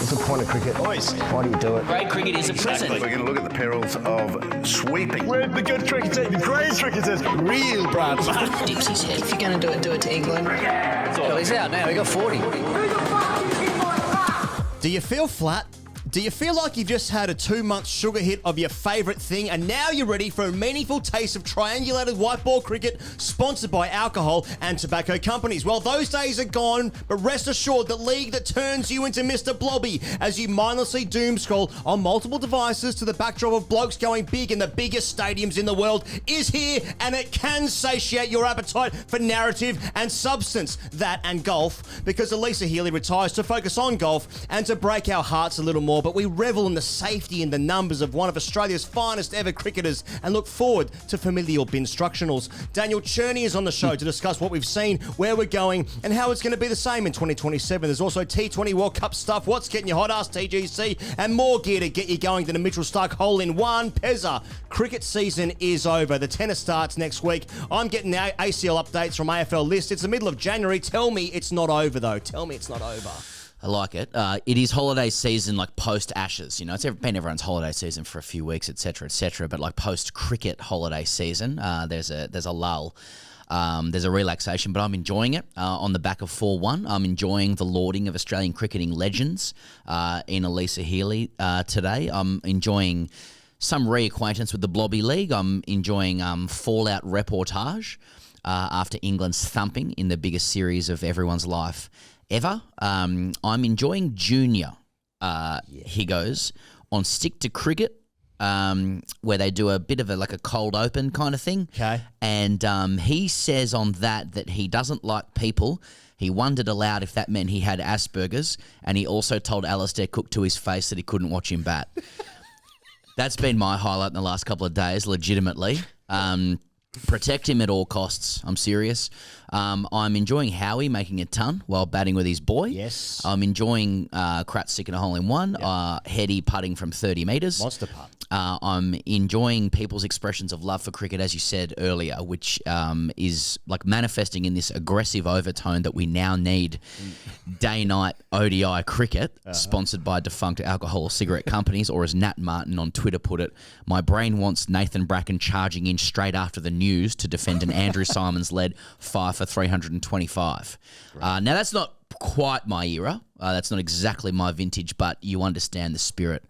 What's the point of cricket? Boys. Why do you do it? Great cricket is a prison. We're going to look at the perils of sweeping. We're the good cricketers, the great cricketers, real brand. Dipsy's head. If you're going to do it to England. Well, he's out now. He got 40. Do you feel flat? Do you feel like you've just had a 2-month sugar hit of your favourite thing and now you're ready for a meaningful taste of triangulated white ball cricket sponsored by alcohol and tobacco companies? Well, those days are gone, but rest assured that league that turns you into Mr. Blobby as you mindlessly doom scroll on multiple devices to the backdrop of blokes going big in the biggest stadiums in the world is here, and it can satiate your appetite for narrative and substance. That and golf, because Alyssa Healy retires to focus on golf and to break our hearts a little more, but we revel in the safety and the numbers of one of Australia's finest ever cricketers and look forward to familial instructionals. Daniel Cherny is on the show to discuss what we've seen, where we're going, and how it's going to be the same in 2027. There's also T20 World Cup stuff, what's getting you hot, AskTGC, and more gear to get you going than a Mitchell Starc hole-in-one. Pezza, cricket season is over. The tennis starts next week. I'm getting the ACL updates from AFL List. It's the middle of January. Tell me it's not over, though. Tell me it's not over. I like it. It is holiday season, like post-Ashes. You know, it's been everyone's holiday season for a few weeks, etc., etc. But like post-cricket holiday season, there's a lull. There's a relaxation, but I'm enjoying it on the back of 4-1. I'm enjoying the lauding of Australian cricketing legends in Alyssa Healy today. I'm enjoying some reacquaintance with the Blobby League. I'm enjoying fallout reportage after England's thumping in the biggest series of everyone's life ever. I'm enjoying Junior, he goes, on Stick to Cricket, where they do a bit of a cold open kind of thing. Okay. And he says on that he doesn't like people. He wondered aloud if that meant he had Asperger's, and he also told Alistair Cook to his face that he couldn't watch him bat. That's been my highlight in the last couple of days, legitimately. Protect him at all costs. I'm serious. I'm enjoying Howie making a ton while batting with his boy. Yes. I'm enjoying Kratz sticking a hole in one. Yep. Heady putting from 30 metres. Monster putt. I'm enjoing people's expressions of love for cricket, as you said earlier, which is like manifesting in this aggressive overtone that we now need. Day-night ODI cricket, sponsored by defunct alcohol or cigarette companies, or as Nat Martin on Twitter put it, my brain wants Nathan Bracken charging in straight after the news to defend an Andrew Simons-led 5 for 325. Now, that's not quite my era. That's not exactly my vintage, but you understand the spirit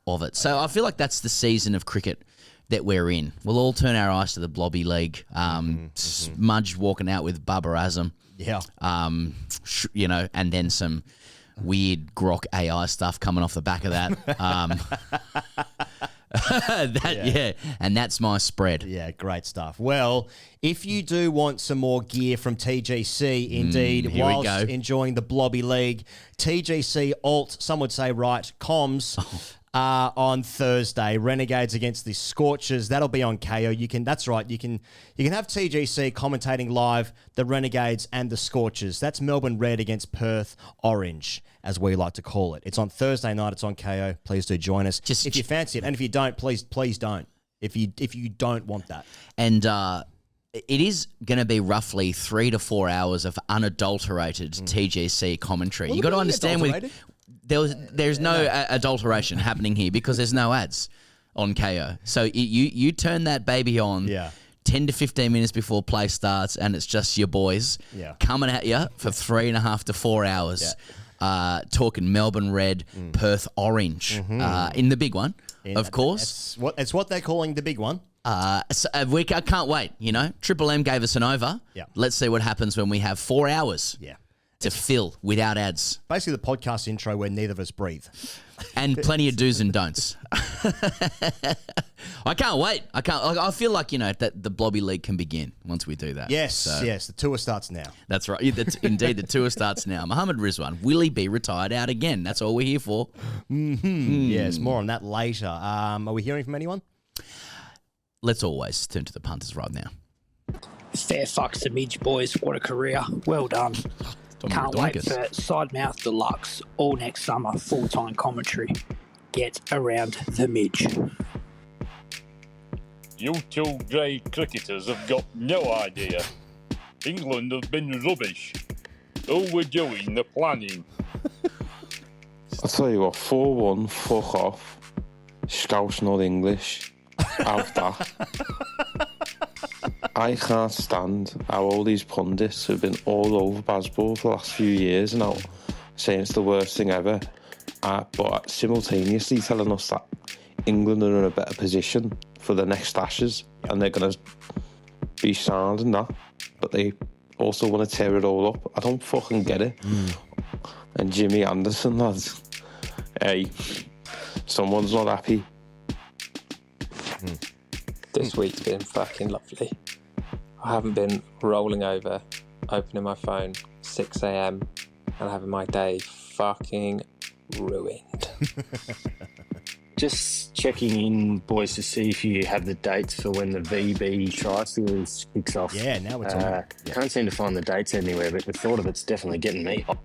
of it. So I feel like that's the season of cricket that we're in. We'll all turn our eyes to the Blobby League. Mudge walking out with Bubba Azam. Yeah. You know, and then some weird grok AI stuff coming off the back of that. And that's my spread. Yeah, great stuff. Well, if you do want some more gear from TGC, indeed, whilst enjoying the Blobby League, TGC Alt, some would say right, Comms, on Thursday. Renegades against the Scorchers. That'll be on Kayo. That's right. You can have TGC commentating live the Renegades and the Scorchers. That's Melbourne Red against Perth Orange, as we like to call it. It's on Thursday night. It's on Kayo. Please do join us if you fancy it, and if you don't, please don't. If you don't want that, and it is going to be roughly 3 to 4 hours of unadulterated TGC commentary. You got to understand there's no adulteration happening here because there's no ads on KO. So you turn that baby on 10 to 15 minutes before play starts, and it's just your boys coming at you for 3.5 to 4 hours. Talking Melbourne Red, Perth Orange in the big one, of course. It's what they're calling the big one. I can't wait, you know. Triple M gave us an over. Yeah. Let's see what happens when we have 4 hours to fill without ads. Basically the podcast intro where neither of us breathe. And plenty of do's and don'ts. I can't wait. I feel like, you know, that the Blobby League can begin once we do that. Yes, the tour starts now. That's right. Indeed, the tour starts now. Mohammed Rizwan, will he be retired out again? That's all we're here for. Yes, more on that later. Are we hearing from anyone? Let's always turn to the punters right now. Fair fucks to Midge, boys. What a career. Well done. Can't wait for Side Mouth Deluxe all next summer, full-time commentary. Get around the Midge. You two grey cricketers have got no idea. England have been rubbish. Who were doing the planning? I'll tell you what, 4-1, fuck off. Scouse, not English. Have that. I can't stand how all these pundits have been all over Bazball for the last few years now, saying it's the worst thing ever, but simultaneously telling us that England are in a better position for the next Ashes, and they're going to be sound and that, but they also want to tear it all up. I don't fucking get it. And Jimmy Anderson, lads, hey, someone's not happy. This week's been fucking lovely. I haven't been rolling over, opening my phone 6 a.m. and having my day fucking ruined. Just checking in, boys, to see if you have the dates for when the VB Tri-Series kicks off. Yeah, now we're talking. Can't seem to find the dates anywhere, but the thought of it's definitely getting me hot.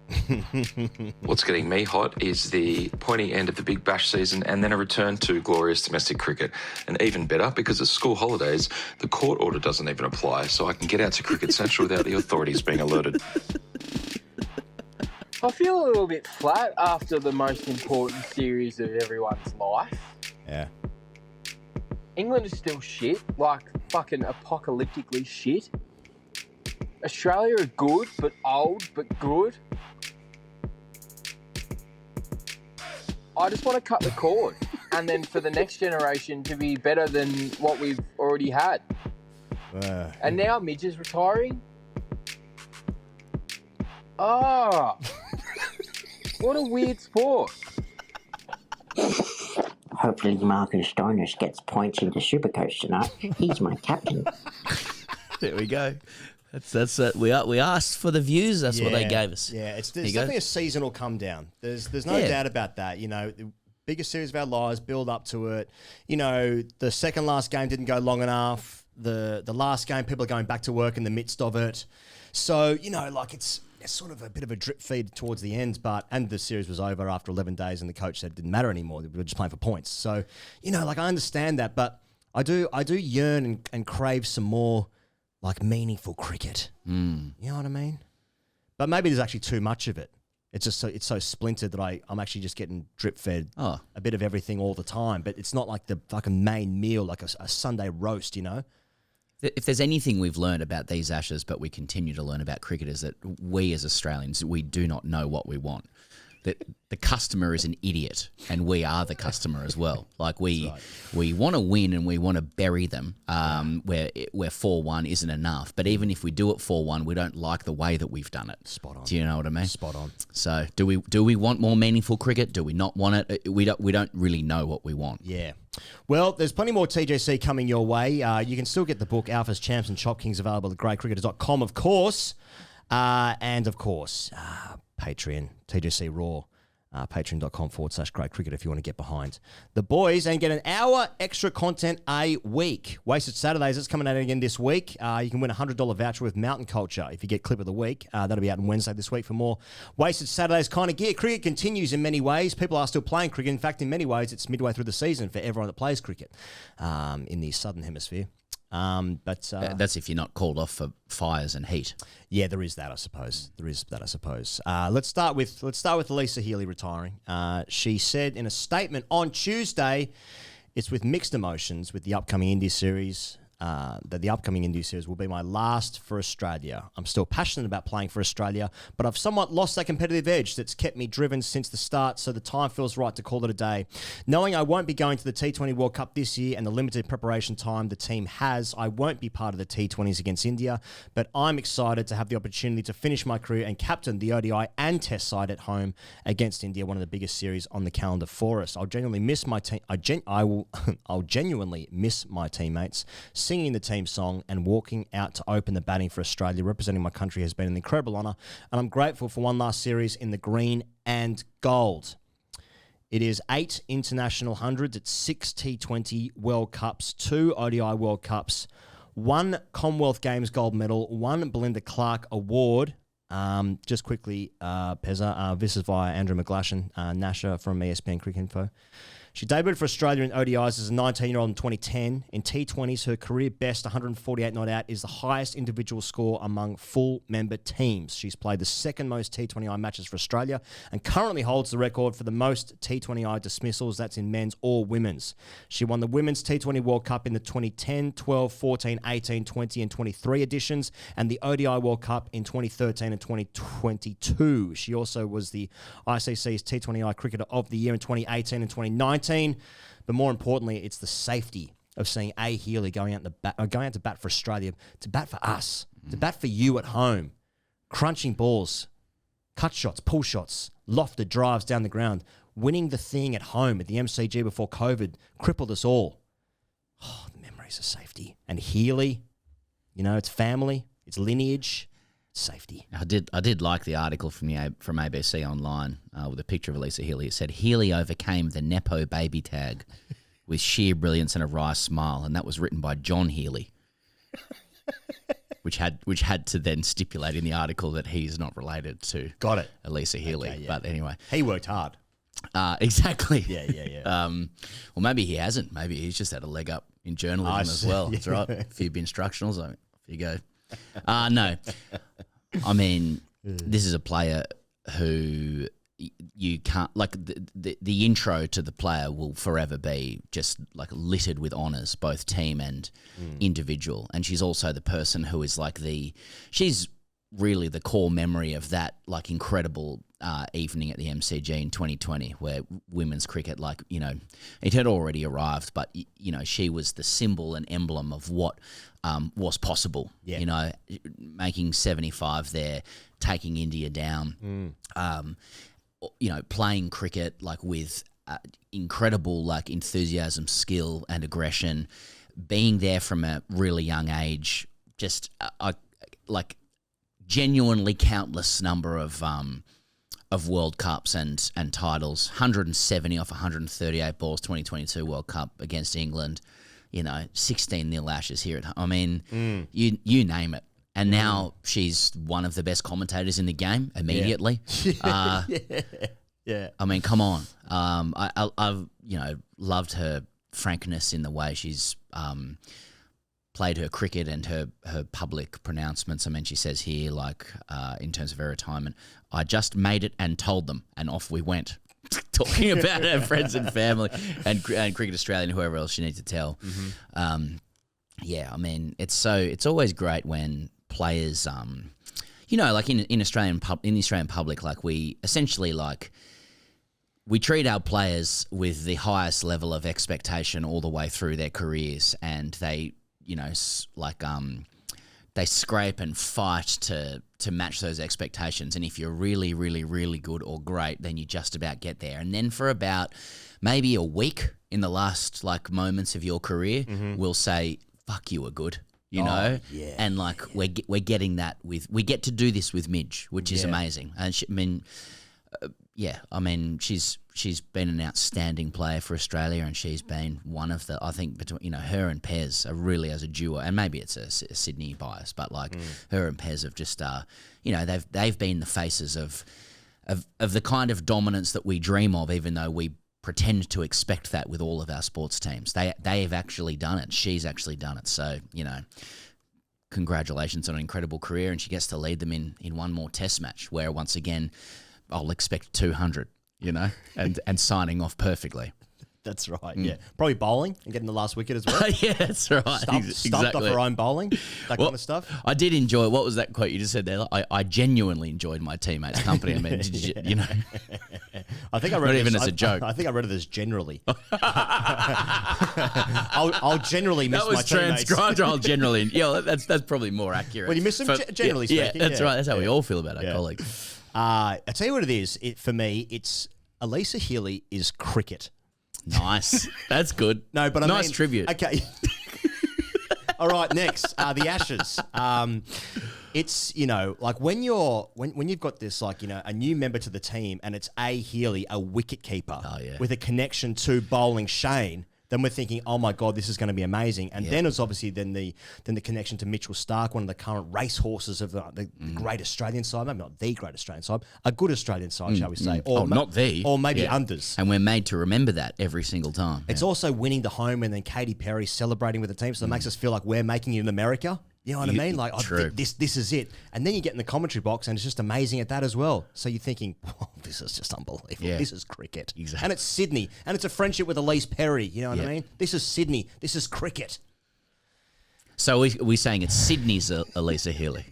What's getting me hot is the pointy end of the Big Bash season and then a return to glorious domestic cricket. And even better, because it's school holidays, the court order doesn't even apply, so I can get out to Cricket Central without the authorities being alerted. I feel a little bit flat after the most important series of everyone's life. Yeah. England is still shit, like fucking apocalyptically shit. Australia are good, but old, but good. I just want to cut the cord, and then for the next generation to be better than what we've already had. And now Midge is retiring. Oh, what a weird sport. Hopefully Marcus Stoinis gets points in the Supercoach tonight. He's my captain. There we go. That's we asked for the views. That's what they gave us. Yeah, it's definitely a seasonal come down. There's no doubt about that. You know, the biggest series of our lives, build up to it. You know, the second last game didn't go long enough. The last game, people are going back to work in the midst of it. So, you know, like it's sort of a bit of a drip feed towards the end, and the series was over after 11 days and the coach said it didn't matter anymore. We were just playing for points. So, you know, like I understand that, but I do yearn and crave some more like meaningful cricket. You know what I mean? But maybe there's actually too much of it. It's just it's so splintered that I'm actually just getting drip fed a bit of everything all the time. But it's not like the fucking main meal, like a Sunday roast, you know? If there's anything we've learned about these Ashes, but we continue to learn about cricket, is that we as Australians, we do not know what we want. That the customer is an idiot, and we are the customer as well. Like we want to win and we want to bury them. Where 4-1 isn't enough, but even if we do it 4-1, we don't like the way that we've done it. Spot on. Do you know what I mean? Spot on. So do we want more meaningful cricket? Do we not want it? We don't really know what we want. Yeah. Well, there's plenty more TGC coming your way. You can still get the book Alphas, Champs and Chop Kings available at greatcricketers.com, of course. And of course, Patreon, TGC Raw, patreon.com/greatcricket if you want to get behind the boys and get an hour extra content a week. Wasted Saturdays, it's coming out again this week. You can win a $100 voucher with Mountain Culture if you get Clip of the Week. That'll be out on Wednesday this week for more Wasted Saturdays kind of gear. Cricket continues in many ways. People are still playing cricket. In fact, in many ways, it's midway through the season for everyone that plays cricket in the Southern Hemisphere. But that's if you're not called off for fires and heat. Yeah, there is that, I suppose. Let's start with Alyssa Healy retiring. She said in a statement on Tuesday, it's with mixed emotions with the upcoming India series. That the upcoming India series will be my last for Australia. I'm still passionate about playing for Australia, but I've somewhat lost that competitive edge that's kept me driven since the start, so the time feels right to call it a day. Knowing I won't be going to the T20 World Cup this year and the limited preparation time the team has, I won't be part of the T20s against India, but I'm excited to have the opportunity to finish my career and captain the ODI and Test side at home against India, one of the biggest series on the calendar for us. I'll genuinely miss my team. I'll genuinely miss my teammates. Singing the team song and walking out to open the batting for Australia, representing my country, has been an incredible honour, and I'm grateful for one last series in the green and gold. It is 8 international hundreds, it's 6 T20 World Cups, 2 ODI World Cups, 1 Commonwealth Games gold medal, 1 Belinda Clark award. Just quickly, Pezza, this is via Andrew McGlashan, Nasha from ESPN Cricket Info. She debuted for Australia in ODIs as a 19-year-old in 2010. In T20s, her career best 148 not out is the highest individual score among full member teams. She's played the second most T20I matches for Australia and currently holds the record for the most T20I dismissals. That's in men's or women's. She won the Women's T20 World Cup in the 2010, 12, 14, 18, 20 and 23 editions and the ODI World Cup in 2013 and 2022. She also was the ICC's T20I Cricketer of the Year in 2018 and 2019. But more importantly, it's the safety of seeing A. Healy going out to bat for Australia, to bat for us, to bat for you at home, crunching balls, cut shots, pull shots, lofted drives down the ground, winning the thing at home at the MCG before COVID crippled us all. Oh, the memories of safety. And Healy, you know, it's family, it's lineage, safety. I did like the article from ABC Online with a picture of Alyssa Healy. It said, Healy overcame the Nepo baby tag with sheer brilliance and a wry smile, and that was written by John Healy, which had to then stipulate in the article that he's not related to Alyssa Healy. Okay, yeah. But anyway. He worked hard. Exactly. Yeah. Well, maybe he hasn't. Maybe he's just had a leg up in journalism as well. That's right. A few instructionals. Off you go. No. I mean, this is a player who you can't, like, the intro to the player will forever be just like littered with honours, both team and individual. And she's also the person who is like she's really the core memory of that like incredible evening at the MCG in 2020 where women's cricket, like, you know, it had already arrived, but, you know, she was the symbol and emblem of what was possible, you know, making 75 there, taking India down, you know, playing cricket like with incredible like enthusiasm, skill and aggression, being there from a really young age, just like genuinely countless number of World Cups and titles, 170 off 138 balls, 2022 World Cup against England, you know, 16-0 Ashes here at home. I mean, you name it. And now she's one of the best commentators in the game immediately. Yeah. I mean, come on. I've, you know, loved her frankness in the way she's played her cricket and her public pronouncements. I mean, she says here, like, in terms of her retirement, I just made it and told them, and off we went. Talking about her friends and family and Cricket Australia and whoever else she needs to tell. Yeah, I mean, it's always great when players, you know, like in the Australian public, like we essentially like we treat our players with the highest level of expectation all the way through their careers, and they, you know, like they scrape and fight to match those expectations. And if you're really, really, really good or great, then you just about get there. And then for about maybe a week in the last like moments of your career, we'll say, "Fuck, you were good." You know, and like we're getting that we get to do this with Midge, which is amazing. And she's been an outstanding player for Australia, and she's been one of the, I think, between, you know, her and Pez are really as a duo, and maybe it's a Sydney bias, but like her and Pez have just, you know, they've been the faces of the kind of dominance that we dream of, even though we pretend to expect that with all of our sports teams. They have actually done it. She's actually done it. So, you know, congratulations on an incredible career, and she gets to lead them in one more test match where, once again, I'll expect 200, you know, and signing off perfectly. That's right, yeah. Probably bowling and getting the last wicket as well. Yeah, that's right. Stuffed off her own bowling, that kind of stuff. I did enjoy, what was that quote you just said there? I genuinely enjoyed my teammates' company. I mean, you know. I think I read Not even as a joke. I think I read it as generally. I'll generally miss my teammates. That was transcribed. I'll generally, yeah, that's probably more accurate. Well, you miss them generally speaking. Yeah, that's right. That's how we all feel about our colleagues. I tell you what it is. For me, it's Alyssa Healy is cricket. Nice. That's good. No, but nice tribute. Okay. All right, next, the Ashes. It's, you know, like when you've got this, like, you know, a new member to the team, and it's A. Healy, a wicket keeper, with a connection to bowling Shane. then we're thinking, oh my God, this is going to be amazing. And then it's obviously then the connection to Mitch Starc, one of the current racehorses of the great Australian side, maybe not the great Australian side, a good Australian side, shall we say? Or not the, or maybe unders. And we're made to remember that every single time. It's also winning the home and then Katy Perry celebrating with the team, so it makes us feel like we're making it in America. You know what I mean? Like, this is it. And then you get in the commentary box and it's just amazing at that as well. So you're thinking, whoa, this is just unbelievable. Yeah. This is cricket. Exactly. And it's Sydney. And it's a friendship with Elise Perry. You know what I mean? This is Sydney. This is cricket. So we're saying it's Sydney's Alyssa Healy.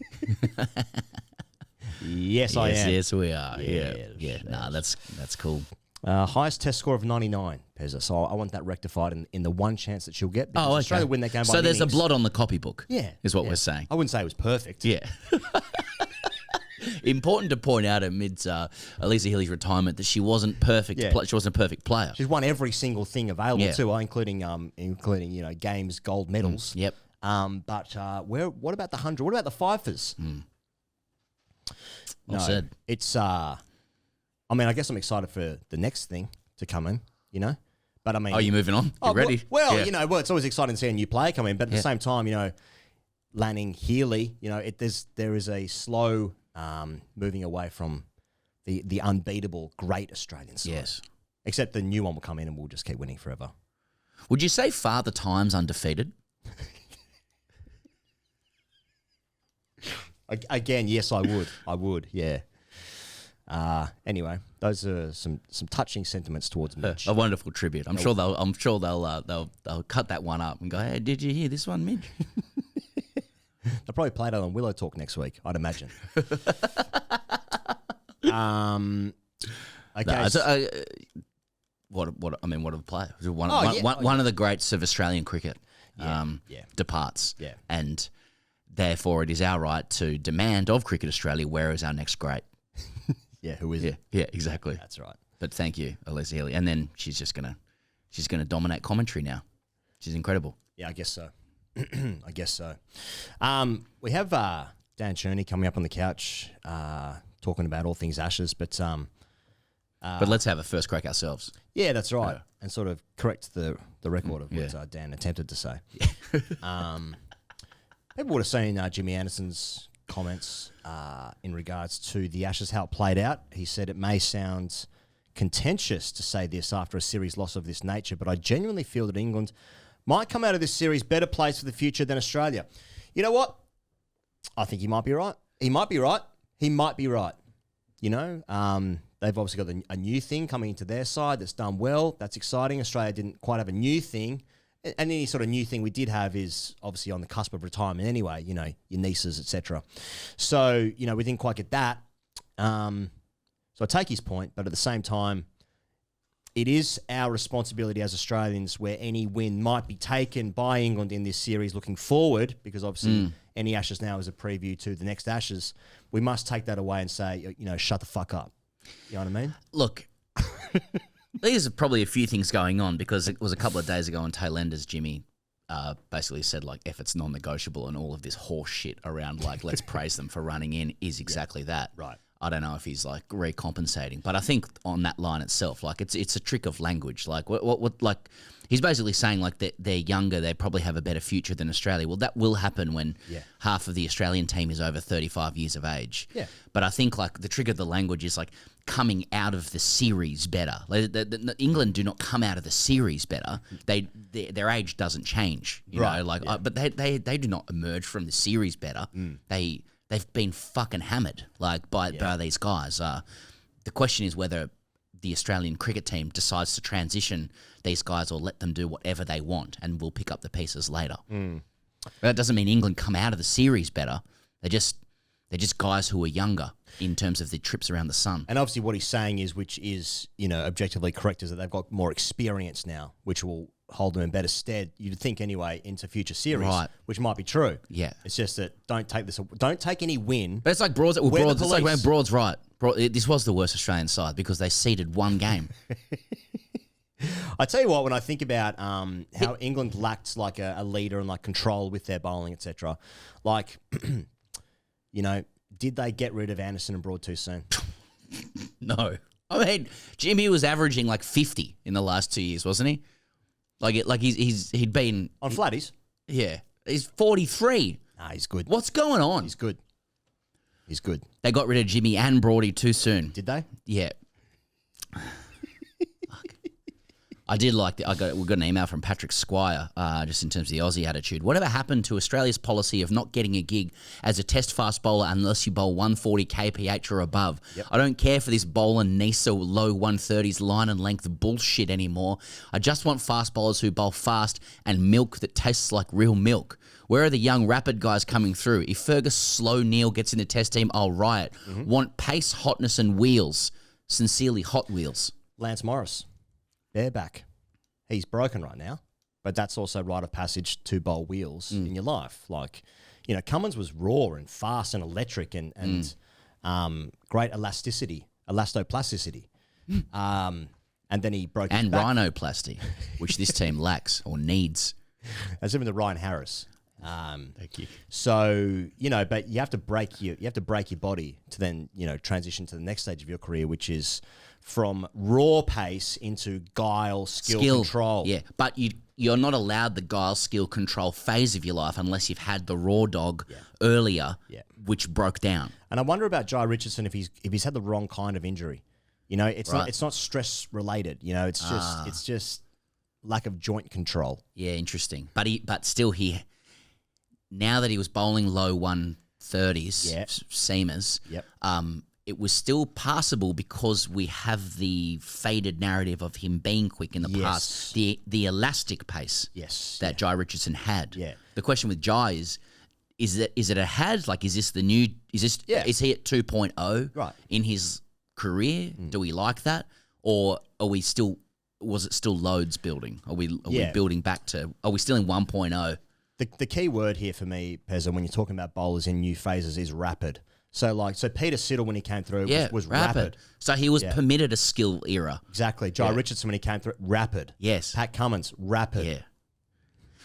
Yes, I am. Yes, we are. Yeah. Nah, that's cool. Highest test score of 99, Pezza. So I want that rectified in the one chance that she'll get. Because Australia win that game by So there's innings. a blot on the copybook. Yeah. Is what we're saying. I wouldn't say it was perfect. Yeah. Important to point out amidst Alyssa Healy's retirement that she wasn't perfect. Yeah. She wasn't a perfect player. She's won every single thing available to her, including games, gold medals. Yep. But what about the 100? What about the fifers? Well said. It's I mean, I guess I'm excited for the next thing to come in, But I mean, you moving on? You ready? Well, it's always exciting to see a new player come in, but at the same time, Lanning, Healy, there is a slow moving away from the unbeatable great Australian side. Yes. Except the new one will come in and we'll just keep winning forever. Would you say Father Time's undefeated? Again, yes, I would. I would, yeah. Anyway, those are some touching sentiments towards Midge. A wonderful tribute. I'm sure they'll cut that one up and go, hey, did you hear this one, Midge? They'll probably play it on Willow Talk next week, I'd imagine. Okay. What are the players? One of the greats of Australian cricket departs. Yeah. And therefore it is our right to demand of Cricket Australia, where is our next great? Yeah, who is it? Yeah, exactly. That's right. But thank you, Alyssa Healy. And then she's gonna dominate commentary now. She's incredible. Yeah, I guess so. I guess so. We have Dan Cherny coming up on the couch talking about all things Ashes, but let's have a first crack ourselves. Yeah, that's right. And sort of correct the record of what Dan attempted to say. People would have seen Jimmy Anderson's comments in regards to the Ashes, how it played out. He said, it may sound contentious to say this after a series loss of this nature, but I genuinely feel that England might come out of this series better placed for the future than Australia. You know what? I think he might be right. He might be right. He might be right. They've obviously got a new thing coming into their side that's done well. That's exciting. Australia didn't quite have a new thing. And any sort of new thing we did have is obviously on the cusp of retirement anyway, your nieces, etc. So, we didn't quite get that. So I take his point, but at the same time, it is our responsibility as Australians where any win might be taken by England in this series looking forward, because obviously any Ashes now is a preview to the next Ashes. We must take that away and say, shut the fuck up. You know what I mean? Look, there's probably a few things going on, because it was a couple of days ago on Tailenders, Jimmy basically said, effort's non-negotiable, and all of this horse shit around, let's praise them for running in is exactly that. Right. I don't know if he's recompensating, but I think on that line itself, it's a trick of language. He's basically saying they're younger, they probably have a better future than Australia. Well, that will happen when half of the Australian team is over 35 years of age. Yeah. But I think the trick of the language is coming out of the series better. England do not come out of the series better. Their age doesn't change. But they do not emerge from the series better. They've been fucking hammered by these guys. The question is whether the Australian cricket team decides to transition these guys or let them do whatever they want, and we'll pick up the pieces later. That doesn't mean England come out of the series better. They're just guys who are younger in terms of the trips around the sun. And obviously what he's saying is, which is, objectively correct, is that they've got more experience now, which will hold them in better stead, you'd think anyway, into future series, right, which might be true. Yeah. It's just that don't take any win. But it's like Broad's right. This was the worst Australian side because they ceded one game. I tell you what, when I think about how England lacked a leader and control with their bowling, etc., did they get rid of Anderson and Broad too soon? No. I mean, Jimmy was averaging 50 in the last 2 years, wasn't he? He'd been on flatties. Yeah, he's 43. Nah, he's good. What's going on? He's good. He's good. They got rid of Jimmy and Brody too soon. Did they? Yeah. I did like we got an email from Patrick Squire, just in terms of the Aussie attitude. Whatever happened to Australia's policy of not getting a gig as a test fast bowler unless you bowl 140 kph or above? Yep. I don't care for this Boland Nisa low 130s line and length bullshit anymore. I just want fast bowlers who bowl fast and milk that tastes like real milk. Where are the young rapid guys coming through? If Fergus Slow Neil gets in the test team, I'll riot. Want pace, hotness and wheels. Sincerely, Hot Wheels. Lance Morris, bareback. He's broken right now, but that's also rite of passage to bowl wheels in your life. Like, Cummins was raw and fast and electric and great elastoplasticity. And then he broke his back. Rhinoplasty, which this team lacks or needs. That's even the Ryan Harris. Thank you. So, but you have to break your body to then, transition to the next stage of your career, which is from raw pace into guile, skill control. Yeah, but you're not allowed the guile, skill, control phase of your life unless you've had the raw dog earlier, which broke down. And I wonder about Jai Richardson if he's had the wrong kind of injury. It's not stress related. It's just lack of joint control. Yeah, interesting. But still now that he was bowling low 130s, seamers, it was still passable because we have the faded narrative of him being quick in the past. The elastic pace that Jai Richardson had. Yeah. The question with Jai is it a had? Like, is he at 2.0 in his career? Do we like that? Or was it still loads building? Are we building back to, are we still in 1.0? The key word here for me, Pezza, when you're talking about bowlers in new phases is rapid. So Peter Siddle, when he came through, was rapid. So he was permitted a skill era. Exactly. Jai Richardson, when he came through, rapid. Yes. Pat Cummins, rapid. Yeah.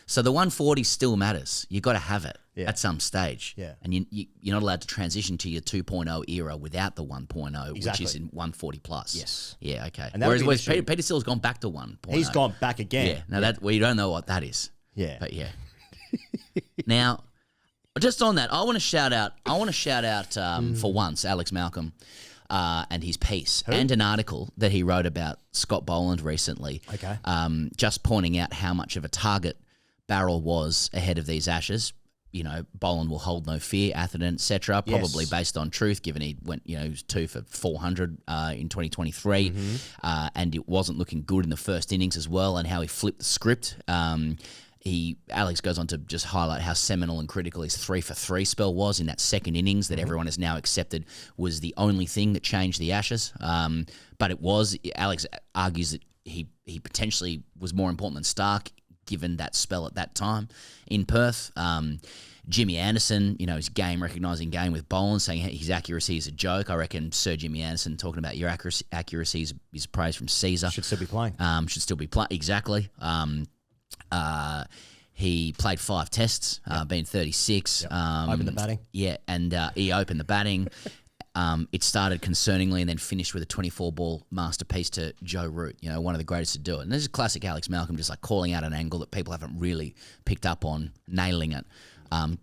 So the 140 still matters. You've got to have it at some stage. Yeah. And you're not allowed to transition to your 2.0 era without the 1.0, which is in 140 plus. Yes. Yeah, okay. And Whereas Peter Sill's gone back to 1.0. He's gone back again. Yeah. Now you don't know what that is. Yeah. But yeah. Now, just on that, I want to shout out for once, Alex Malcolm and his piece and an article that he wrote about Scott Boland recently. Okay. Just pointing out how much of a target Barrel was ahead of these Ashes. Boland will hold no fear, Atherton, etc. Probably based on truth, given he went, he was 2 for 400 in 2023, and it wasn't looking good in the first innings as well, and how he flipped the script. Alex goes on to just highlight how seminal and critical his 3 for 3 spell was in that second innings that everyone has now accepted was the only thing that changed the Ashes. But Alex argues that he potentially was more important than Starc given that spell at that time in Perth. Jimmy Anderson, his recognising game with Boland, saying his accuracy is a joke. I reckon Sir Jimmy Anderson talking about your accuracy is praise from Caesar. Should still be playing. Exactly. He played 5 tests, been 36. Opened the batting. Yeah, and he opened the batting. It started concerningly and then finished with a 24-ball masterpiece to Joe Root, one of the greatest to do it. And this is classic Alex Malcolm, just like calling out an angle that people haven't really picked up on, nailing it.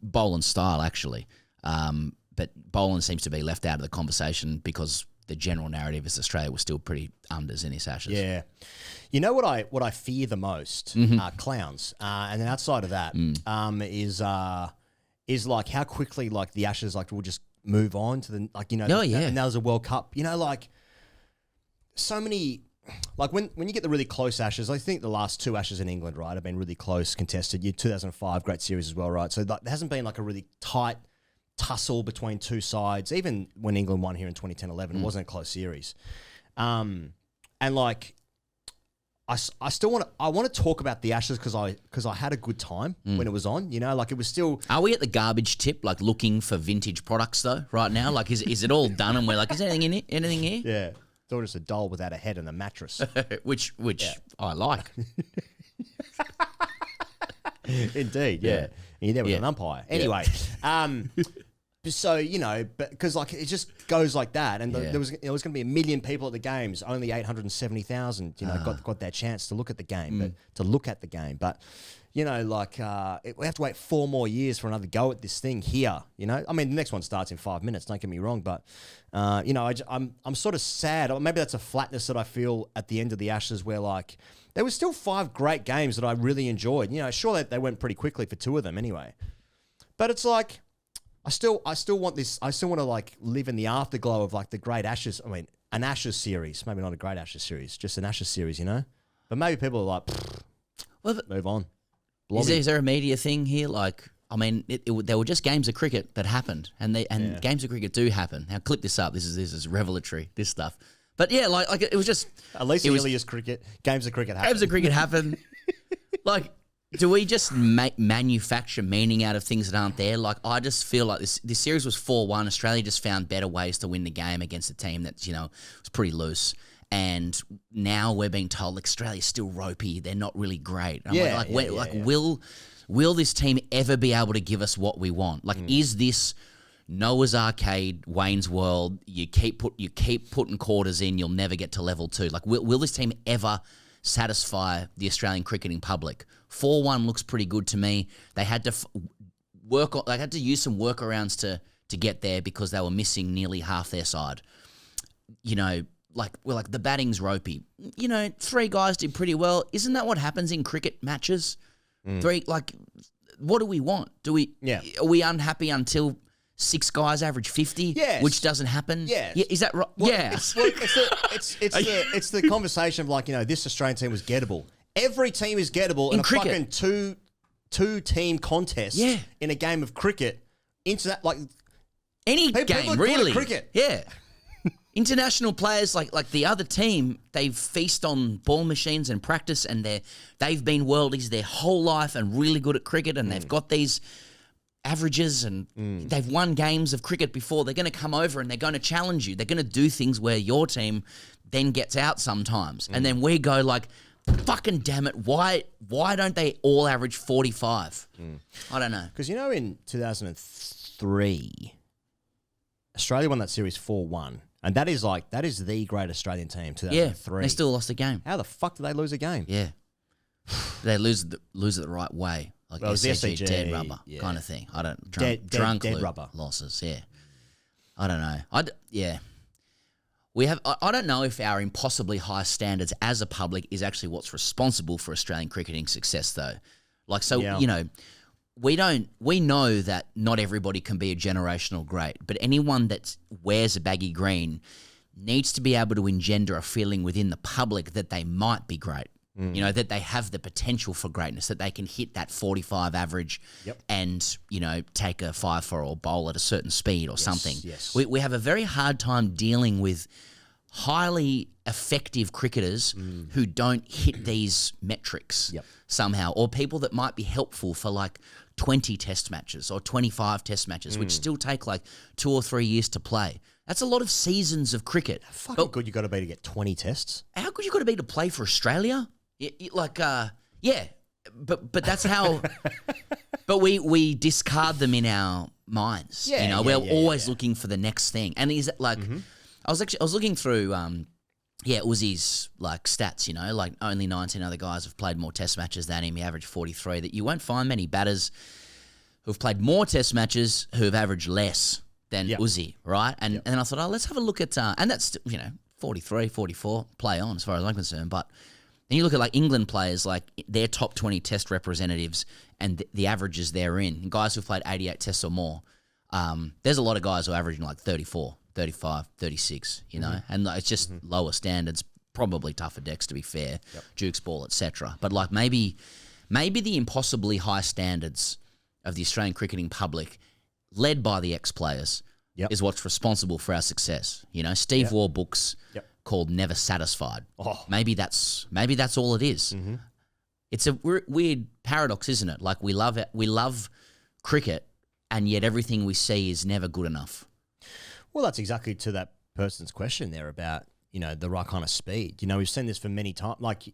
Boland style, actually. But Boland seems to be left out of the conversation because the general narrative is Australia was still pretty unders in this Ashes. Yeah. You know what I fear the most? Clowns. And then outside of that is like how quickly like the Ashes will just move on to the and that was a World Cup. So many when you get the really close Ashes, I think the last 2 Ashes in England, right, have been really close, contested. 2005, great series as well, right? So there hasn't been like a really tight tussle between two sides. Even when England won here in 2010-11, it wasn't a close series. And like, I still want to talk about the Ashes because I had a good time when it was on. Like it was still. Are we at the garbage tip, like looking for vintage products though right now? Like is it all done and we're like, is anything in it? Anything here? Yeah, it's all just a doll without a head and a mattress, which I like. Indeed, yeah. And you're there with an umpire. Anyway, So, you know, because like it just goes like that, and there was going to be 1 million people at the games. Only 870,000, you know, got their chance to look at the game, But you know, like we have to wait 4 more years for another go at this thing here. You know, I mean, the next one starts in 5 minutes. Don't get me wrong, but you know, I'm sort of sad. Or maybe that's a flatness that I feel at the end of the Ashes, where like there was still 5 great games that I really enjoyed. You know, sure they went pretty quickly for 2 of them anyway, but it's like. I still want this. I still want to like live in the afterglow of like the great Ashes. I mean, an Ashes series, maybe not a great Ashes series, just an Ashes series, you know. But maybe people are like, move on. Is there a media thing here? Like, I mean, there were just games of cricket that happened, and games of cricket do happen. Now, clip this up. This is revelatory. This stuff. But yeah, like it was just Alyssa Healy's cricket. Games of cricket happen. Games of cricket happen. Like. Do we just manufacture meaning out of things that aren't there? Like, I just feel like this series was 4-1. Australia just found better ways to win the game against a team that, you know, was pretty loose. And now we're being told like, Australia's still ropey. They're not really great. Will this team ever be able to give us what we want? Like, is this Noah's Arcade, Wayne's World? You keep putting quarters in, you'll never get to level 2. Like, will this team ever satisfy the Australian cricketing public? 4-1 looks pretty good to me. They had to use some workarounds to get there because they were missing nearly half their side. You know, like the batting's ropey. You know, 3 guys did pretty well. Isn't that what happens in cricket matches? 3, like, what do we want? Are we unhappy until 6 guys average 50? Yes. Which doesn't happen? Yes. Yeah, is that right? Well, yeah. It's the conversation of like, you know, this Australian team was gettable. Every team is gettable in a cricket. fucking two team contest in a game of cricket. Into that, like any game, really. Cricket. Yeah. International players like the other team, they feast on ball machines and practice, and they've been worldies their whole life and really good at cricket, and they've got these averages and they've won games of cricket before. They're going to come over and they're going to challenge you. They're going to do things where your team then gets out sometimes, and then we go like, fucking damn it, why don't they all average 45? I don't know. Because, you know, in 2003, Australia won that series 4-1. And that is the great Australian team, 2003. Yeah, they still lost a game. How the fuck did they lose a game? Yeah. They lose it the right way. Like well, SCG, dead rubber kind of thing. I don't... Drunk dead rubber. Losses, yeah. I don't know. We have. I don't know if our impossibly high standards as a public is actually what's responsible for Australian cricketing success, though. Like, so, you know, we know that not everybody can be a generational great, but anyone that wears a baggy green needs to be able to engender a feeling within the public that they might be great. You know, that they have the potential for greatness, that they can hit that 45 average and, you know, take a 5-4 or bowl at a certain speed or something. Yes. We have a very hard time dealing with highly effective cricketers who don't hit these metrics somehow, or people that might be helpful for like 20 test matches or 25 test matches, which still take like 2 or 3 years to play. That's a lot of seasons of cricket. How fucking good you got to be to get 20 tests? How good you got to be to play for Australia? But that's how. But we discard them in our minds. Yeah, you know, yeah, we're always looking for the next thing. And is it like, I was looking through, Uzi's like stats. You know, like only 19 other guys have played more Test matches than him. He averaged 43. That you won't find many batters who've played more Test matches who have averaged less than Uzi, right? And I thought, let's have a look at, and that's 43, 44, play on as far as I'm concerned, but. And you look at like England players, like their top 20 test representatives and the averages they're in, guys who've played 88 tests or more. There's a lot of guys who are averaging like 34, 35, 36, you know, and it's just lower standards, probably tougher decks to be fair, Duke's ball, etc. But like maybe the impossibly high standards of the Australian cricketing public, led by the ex-players, is what's responsible for our success. You know, Steve Waugh books called Never Satisfied. Oh. Maybe that's all it is. It's a weird paradox, isn't it? Like we love cricket, and yet everything we see is never good enough. Well, that's exactly to that person's question there about, you know, the right kind of speed. You know, we've seen this for many times. Like,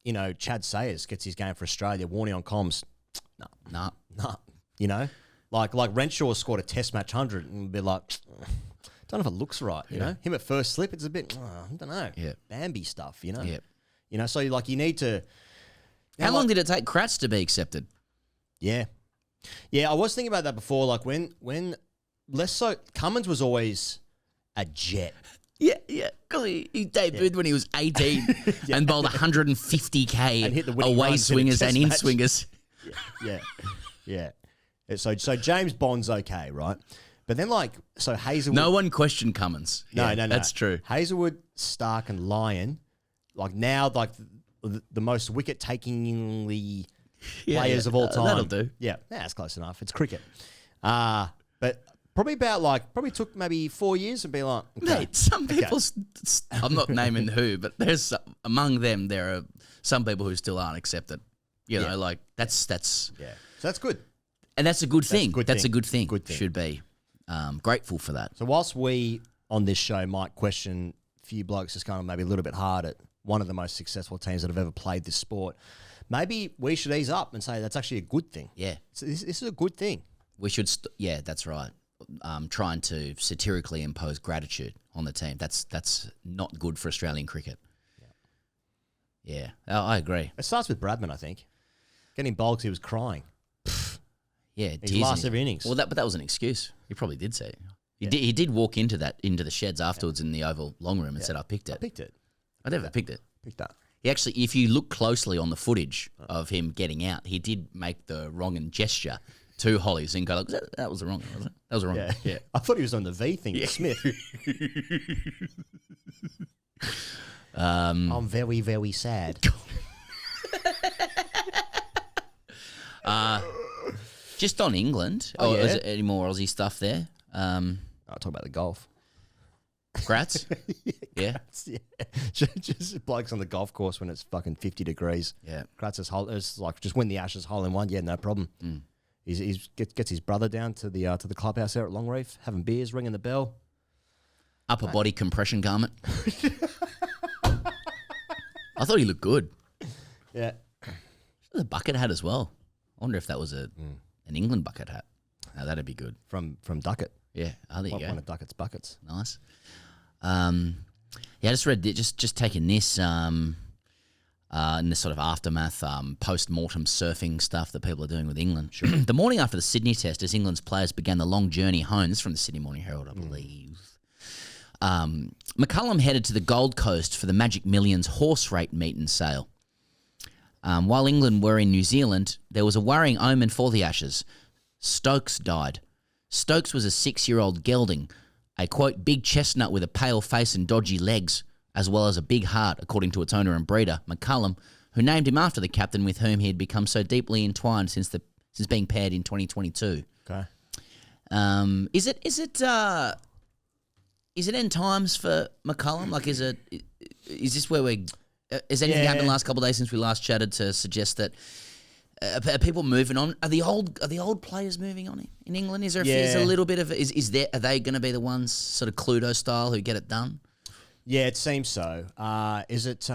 you know, Chad Sayers gets his game for Australia. Warning on comms. No. You know? Like Renshaw scored a Test match 100 and be like, don't know if it looks right. You know, him at first slip, it's a bit, I don't know, Bambi stuff. You know, you know. So like you need to. How long did it take Kratz to be accepted? Yeah, I was thinking about that before. Like when less so, Cummins was always a jet. Yeah. Because he debuted when he was 18 and bowled 150k and hit the winning away runs swingers in a and Test in match. swingers. Yeah. So James Bond's okay, right? But then so Hazelwood. No one questioned Cummins. No. That's true. Hazelwood, Starc, and Lyon, now the most wicket-takingly players of all time. That'll do. Yeah, that's close enough. It's cricket. But probably took maybe 4 years and be like, okay, Mate, some people, I'm not naming who, but there's among them, there are some people who still aren't accepted. You know, like that's. Yeah. So that's good. And that's a good thing. That's a good thing. Good thing. Should be grateful for that. So whilst we on this show might question a few blokes just kind of maybe a little bit hard at one of the most successful teams that have ever played this sport, maybe we should ease up and say that's actually a good thing. Yeah. This is a good thing. We should, that's right. Trying to satirically impose gratitude on the team. That's not good for Australian cricket. Yeah. I agree. It starts with Bradman, I think. Getting bowled because he was crying. Yeah, his last every innings. Well, but that was an excuse. He probably did say it. He did walk into the sheds afterwards in the Oval long room and said, I picked it. I never picked it. Picked that. He actually, if you look closely on the footage of him getting out, he did make the wrong gesture to Holly and go, that was the wrong one, wasn't it? That was the wrong one. Yeah. I thought he was on the V thing with Smith. I'm very, very sad. Just on England, is there any more Aussie stuff there? I'll talk about the golf. Kratz? Yeah. Just blokes on the golf course when it's fucking 50 degrees. Yeah. Kratz is like, just win the Ashes hole in one. Yeah, no problem. He gets his brother down to the clubhouse there at Longreef, having beers, ringing the bell. Upper body compression garment. I thought he looked good. Yeah. The bucket hat as well. I wonder if that was an England bucket hat. Now that'd be good. From Duckett. Yeah. Oh, there you go. One of Duckett's buckets. Nice. I just read, just taking this in this sort of aftermath, post-mortem surfing stuff that people are doing with England. Sure. The morning after the Sydney Test, as England's players began the long journey home, this is from the Sydney Morning Herald, I believe. McCullum headed to the Gold Coast for the Magic Millions horse rate meet and sale. While England were in New Zealand, there was a worrying omen for the Ashes. Stokes died. Stokes was a 6-year-old gelding, a, quote, big chestnut with a pale face and dodgy legs, as well as a big heart, according to its owner and breeder, McCullum, who named him after the captain with whom he had become so deeply entwined since being paired in 2022. Okay. Is it end times for McCullum? Like, is this where we're... Has anything happened the last couple of days since we last chatted to suggest that are people moving on? Are the old players moving on in England? Is there a little bit of are they going to be the ones sort of Cluedo style who get it done? Yeah, it seems so. Is it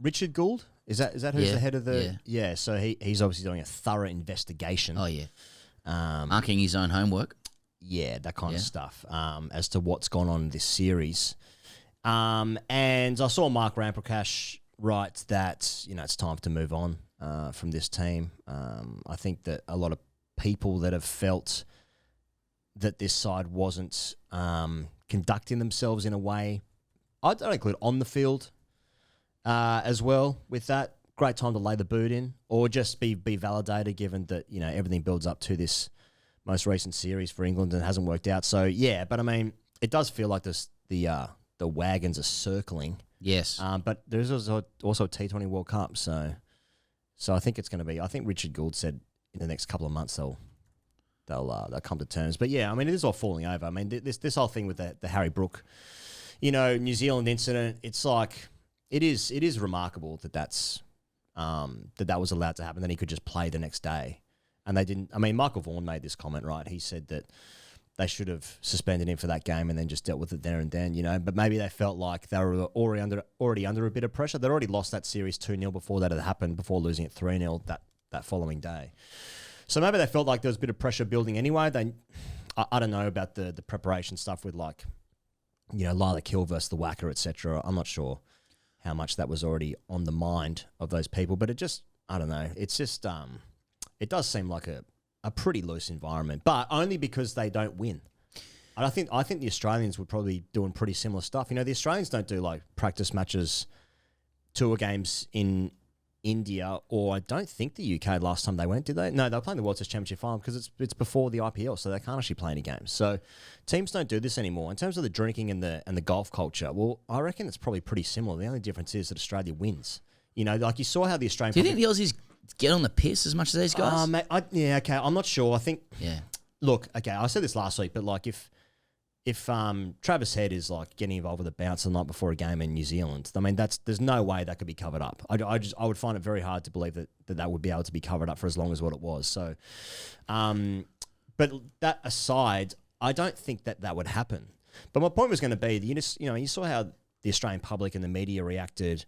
Richard Gould? Is that who's the head of the? Yeah. So he's obviously doing a thorough investigation. Oh yeah. Marking his own homework. Yeah, that kind of stuff. As to what's gone on in this series. And I saw Mark Ramprakash write that it's time to move on from this team. I think that a lot of people that have felt that this side wasn't conducting themselves in a way, I don't include on the field as well with that. Great time to lay the boot in or just be validated given that, everything builds up to this most recent series for England and it hasn't worked out. So, yeah, but I mean, it does feel like the wagons are circling. Yes. But there's also a T20 World Cup. So I think it's going to be, I think Richard Gould said in the next couple of months they'll come to terms. But yeah, I mean, it is all falling over. I mean, this whole thing with the Harry Brook, New Zealand incident, it's like, it is remarkable that was allowed to happen. Then he could just play the next day. And they didn't, I mean, Michael Vaughan made this comment, right? He said that they should have suspended him for that game and then just dealt with it there and then, But maybe they felt like they were already under a bit of pressure. They'd already lost that series 2-0 before that had happened, before losing it 3-0 that following day. So maybe they felt like there was a bit of pressure building anyway. I don't know about the preparation stuff with like, Lila Kill versus the Whacker, etc. I'm not sure how much that was already on the mind of those people, but I don't know. It's just, it does seem like a pretty loose environment, but only because they don't win. And I think the Australians would probably be doing pretty similar stuff. The Australians don't do like practice matches, tour games in India, or I don't think the UK last time they went, did they? No, they were playing the World Test Championship final because it's before the IPL, so they can't actually play any games. So teams don't do this anymore. In terms of the drinking and the golf culture, well, I reckon it's probably pretty similar. The only difference is that Australia wins. Like you saw how the Australian... Do you think the Aussies get on the piss as much as these guys? Mate, okay, I'm not sure. I think... Yeah. Look, okay, I said this last week, but like if Travis Head is like getting involved with a bounce the night before a game in New Zealand, I mean there's no way that could be covered up. I would find it very hard to believe that would be able to be covered up for as long as what it was. So, but that aside, I don't think that would happen. But my point was going to be, you saw how the Australian public and the media reacted,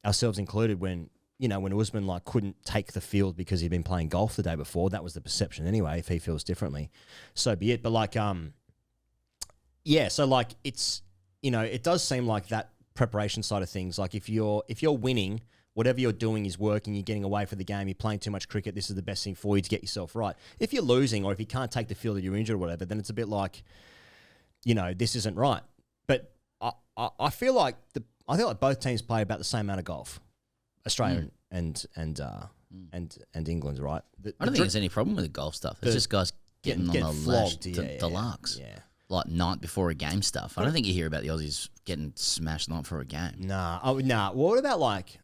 ourselves included, when Usman like couldn't take the field because he'd been playing golf the day before. That was the perception anyway. If he feels differently, so be it. But like yeah, so like it's it does seem like that preparation side of things. Like if you're winning, whatever you're doing is working. You're getting away for the game. You're playing too much cricket. This is the best thing for you to get yourself right. If you're losing or if you can't take the field or you're injured or whatever, then it's a bit like this isn't right. But I feel like both teams play about the same amount of golf, Australia and England, right? I don't think there's any problem with the golf stuff. It's just guys getting on the flogged, the larks. Yeah. Like night before a game stuff. I don't think you hear about the Aussies getting smashed night before a game. Nah. Well, what about like,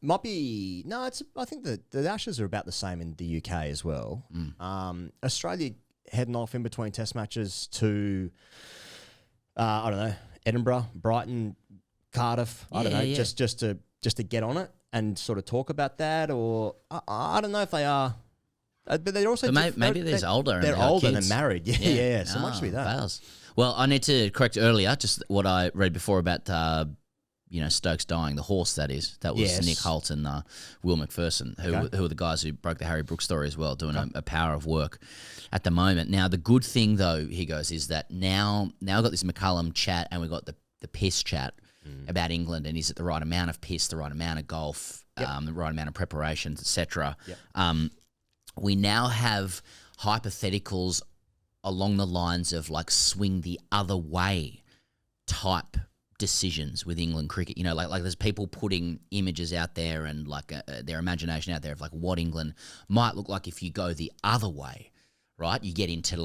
might be, no, I think the Ashes are about the same in the UK as well. Australia heading off in between test matches to, I don't know, Edinburgh, Brighton, Cardiff, I don't know, just to get on it and sort of talk about that, or I don't know if they are. But they're also... But maybe they're older. They're older kids. and married. Yeah. So much be that. Fails. Well, I need to correct earlier just what I read before about, Stokes dying. The horse, that is. That was Nick Holt and Will McPherson, who are the guys who broke the Harry Brooks story as well, doing a power of work at the moment. Now, the good thing, though, he goes, is that now we've got this McCullum chat and we've got the piss chat about England, and is it the right amount of piss, the right amount of golf, the right amount of preparations, etc. We now have hypotheticals along the lines of like swing the other way type decisions with England cricket. Like there's people putting images out there and like their imagination out there of like what England might look like if you go the other way, right? You get into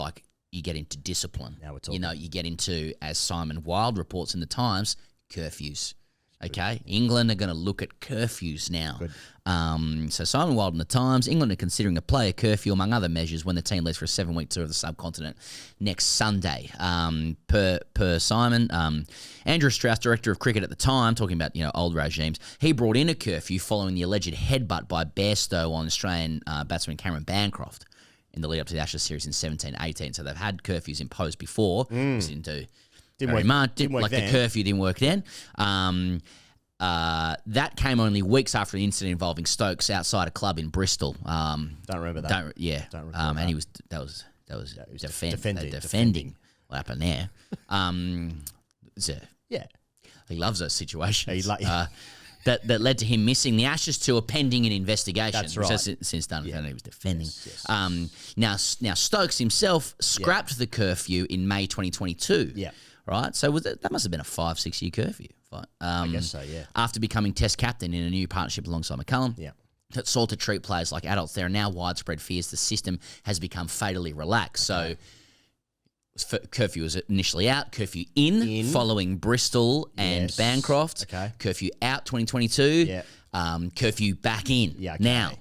discipline. Now we're talking. You get into, as Simon Wilde reports in the Times, curfews. Okay, England are going to look at curfews now. So Simon Wilde in the Times, England are considering a player curfew among other measures when the team leaves for a 7-week tour of the subcontinent next Sunday. Per Simon, Andrew Strauss, director of cricket at the time, talking about old regimes, he brought in a curfew following the alleged headbutt by Bairstow on Australian batsman Cameron Bancroft in the lead up to the Ashes series in 17-18. So they've had curfews imposed before. Didn't work then. The curfew didn't work then. That came only weeks after the incident involving Stokes outside a club in Bristol. Don't remember that. Don't recall that. And he was defending what happened there. He loves those situations. That led to him missing the Ashes tour pending an investigation. That's right. Which has since done. He was defending. Now Stokes himself scrapped the curfew in May 2022. Yeah. Right, so that must have been a 5-6 year curfew. I guess so, yeah. After becoming Test captain in a new partnership alongside McCullum, that sought to treat players like adults, there are now widespread fears the system has become fatally relaxed. Okay. So curfew was initially out, curfew in following Bristol and Bancroft, curfew out 2022, curfew back in. Now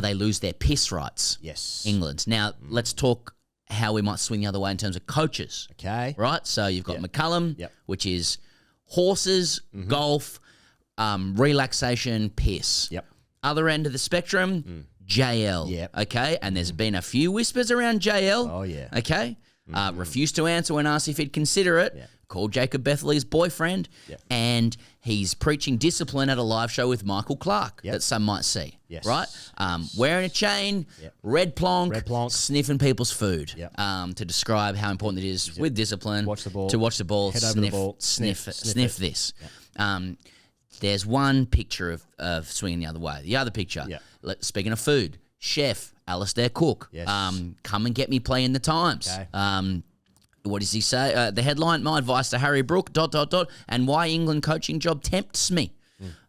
they lose their piss rights. Yes, England. Now let's talk how we might swing the other way in terms of coaches. Okay. Right? So you've got McCullum, which is horses, golf, relaxation, piss. Yep. Other end of the spectrum, JL. Yep. Okay? And there's been a few whispers around JL. Oh, yeah. Okay? refused to answer when asked if he'd consider it, called Jacob Bethley's boyfriend, and he's preaching discipline at a live show with Michael Clark that some might see, right? Wearing a chain, red plonk, sniffing people's food to describe how important it is with discipline to watch the ball, sniff this. There's one picture of swinging the other way. The other picture, speaking of food, chef Alistair Cook, come and get me play in the Times. Okay. What does he say? The headline, my advice to Harry Brook, ... and why England coaching job tempts me.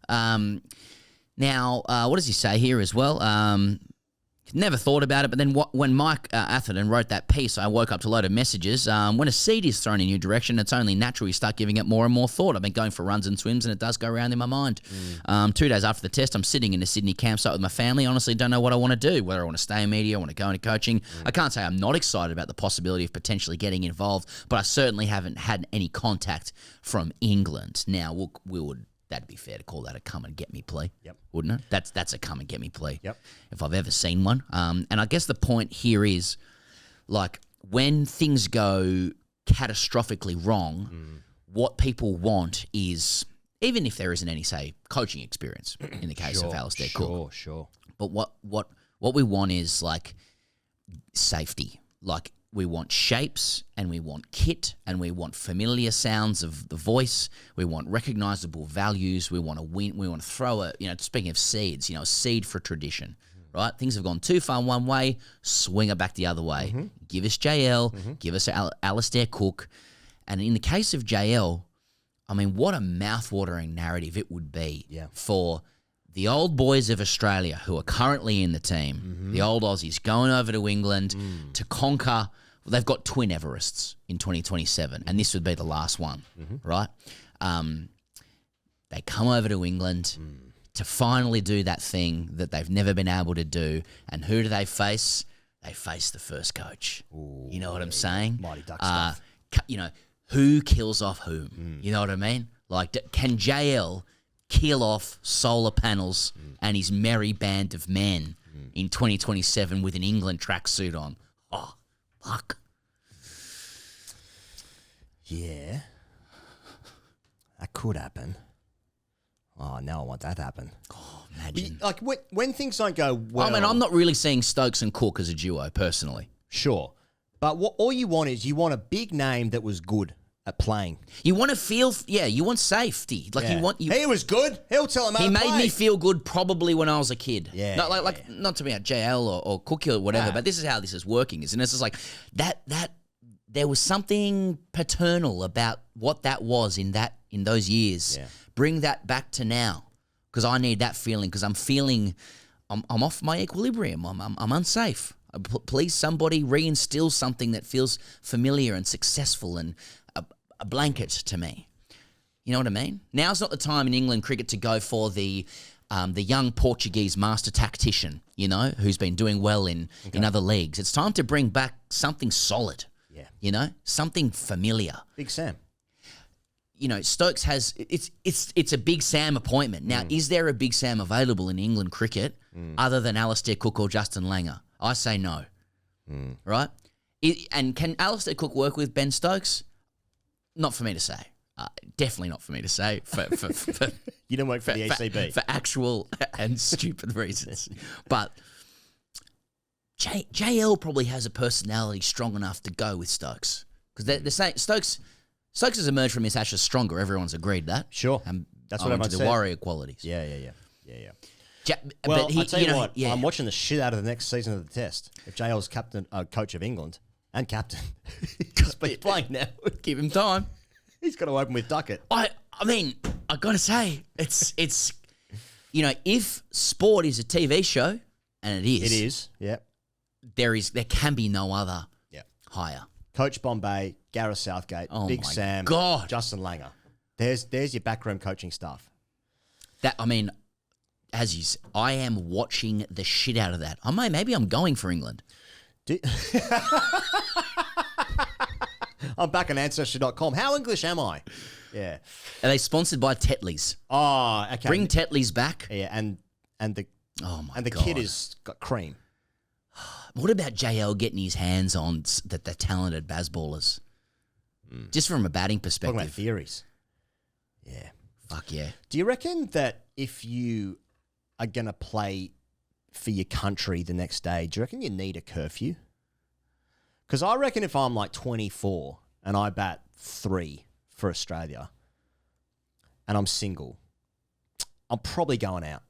Now, what does he say here as well? Never thought about it, but then when Mike Atherton wrote that piece, I woke up to a load of messages. When a seed is thrown in your direction, it's only natural you start giving it more and more thought. I've been going for runs and swims, and it does go around in my mind. 2 days after the test, I'm sitting in a Sydney campsite with my family. Honestly, don't know what I want to do, whether I want to stay in media, I want to go into coaching. I can't say I'm not excited about the possibility of potentially getting involved, but I certainly haven't had any contact from England. Now, that'd be fair to call that a come and get me plea, wouldn't it? That's a come and get me plea, if I've ever seen one. And I guess the point here is, like, when things go catastrophically wrong, what people want is, even if there isn't any, say, coaching experience in the case of Alistair Cook. But what we want is, like, safety. Like, we want shapes, and we want kit, and we want familiar sounds of the voice. We want recognizable values. We want to win. We want to throw a, speaking of seeds, a seed for tradition, right? Things have gone too far one way, swing it back the other way. Give us JL, give us Alistair Cook. And in the case of JL, I mean, what a mouth-watering narrative it would be for the old boys of Australia who are currently in the team, the old Aussies going over to England to conquer. Well, they've got twin Everests in 2027, and this would be the last one, right? They come over to England to finally do that thing that they've never been able to do, and who do they face? They face the first coach. You know what I'm saying? Mighty Duck stuff. Who kills off whom? You know what I mean? Like, can JL kill off solar panels and his merry band of men in 2027 with an England tracksuit on? Oh, fuck. Yeah. That could happen. Oh, now I want that to happen. Oh, imagine. Like, when things don't go well... I mean, I'm not really seeing Stokes and Cook as a duo, personally. Sure. But all you want is a big name that was good at playing. You want to feel... Yeah, you want safety. Like, He was good. He'll tell him how to play. He made me feel good probably when I was a kid. Yeah. Not to be a JL or Cookie or whatever, but this is how this is working, isn't it? It's just like that there was something paternal about what that was in those years. Yeah. Bring that back to now, because I need that feeling, because I'm feeling I'm off my equilibrium. I'm unsafe. Please, somebody reinstill something that feels familiar and successful and a blanket to me. You know what I mean? Now's not the time in England cricket to go for the young Portuguese master tactician, who's been doing well in other leagues. It's time to bring back something solid. Yeah. Something familiar. Big Sam. Stokes has it's a Big Sam appointment. Now, is there a Big Sam available in England cricket other than Alistair Cook or Justin Langer? I say no. Right? And can Alistair Cook work with Ben Stokes? Not for me to say. Definitely not for me to say. For you don't work for the ECB. For actual and stupid reasons. But JL probably has a personality strong enough to go with Stokes. Because they're saying Stokes has emerged from his ashes stronger. Everyone's agreed that. Sure. And that's what everyone said. The warrior qualities. Yeah. Well, I'll tell you what, I'm watching the shit out of the next season of the Test. If JL's coach of England and captain, he's playing now. Give him time. He's got to open with Duckett. I mean, I got to say, it's if sport is a TV show, and it is. It is, yeah. There can be no other higher. Coach Bombay, Gareth Southgate, Big Sam, God. Justin Langer. There's your backroom coaching staff. As you said, I am watching the shit out of that. Maybe I'm going for England. I'm back on Ancestry.com. How English am I? Yeah. Are they sponsored by Tetley's? Oh, okay. Bring Tetley's back. Yeah, and the God. kid has got cream. What about JL getting his hands on the talented basballers? Just from a batting perspective. Talking about theories. Yeah. Fuck yeah. Do you reckon that if you are going to play for your country the next day, do you reckon you need a curfew? Because I reckon if I'm like 24 and I bat 3 for Australia and I'm single, I'm probably going out.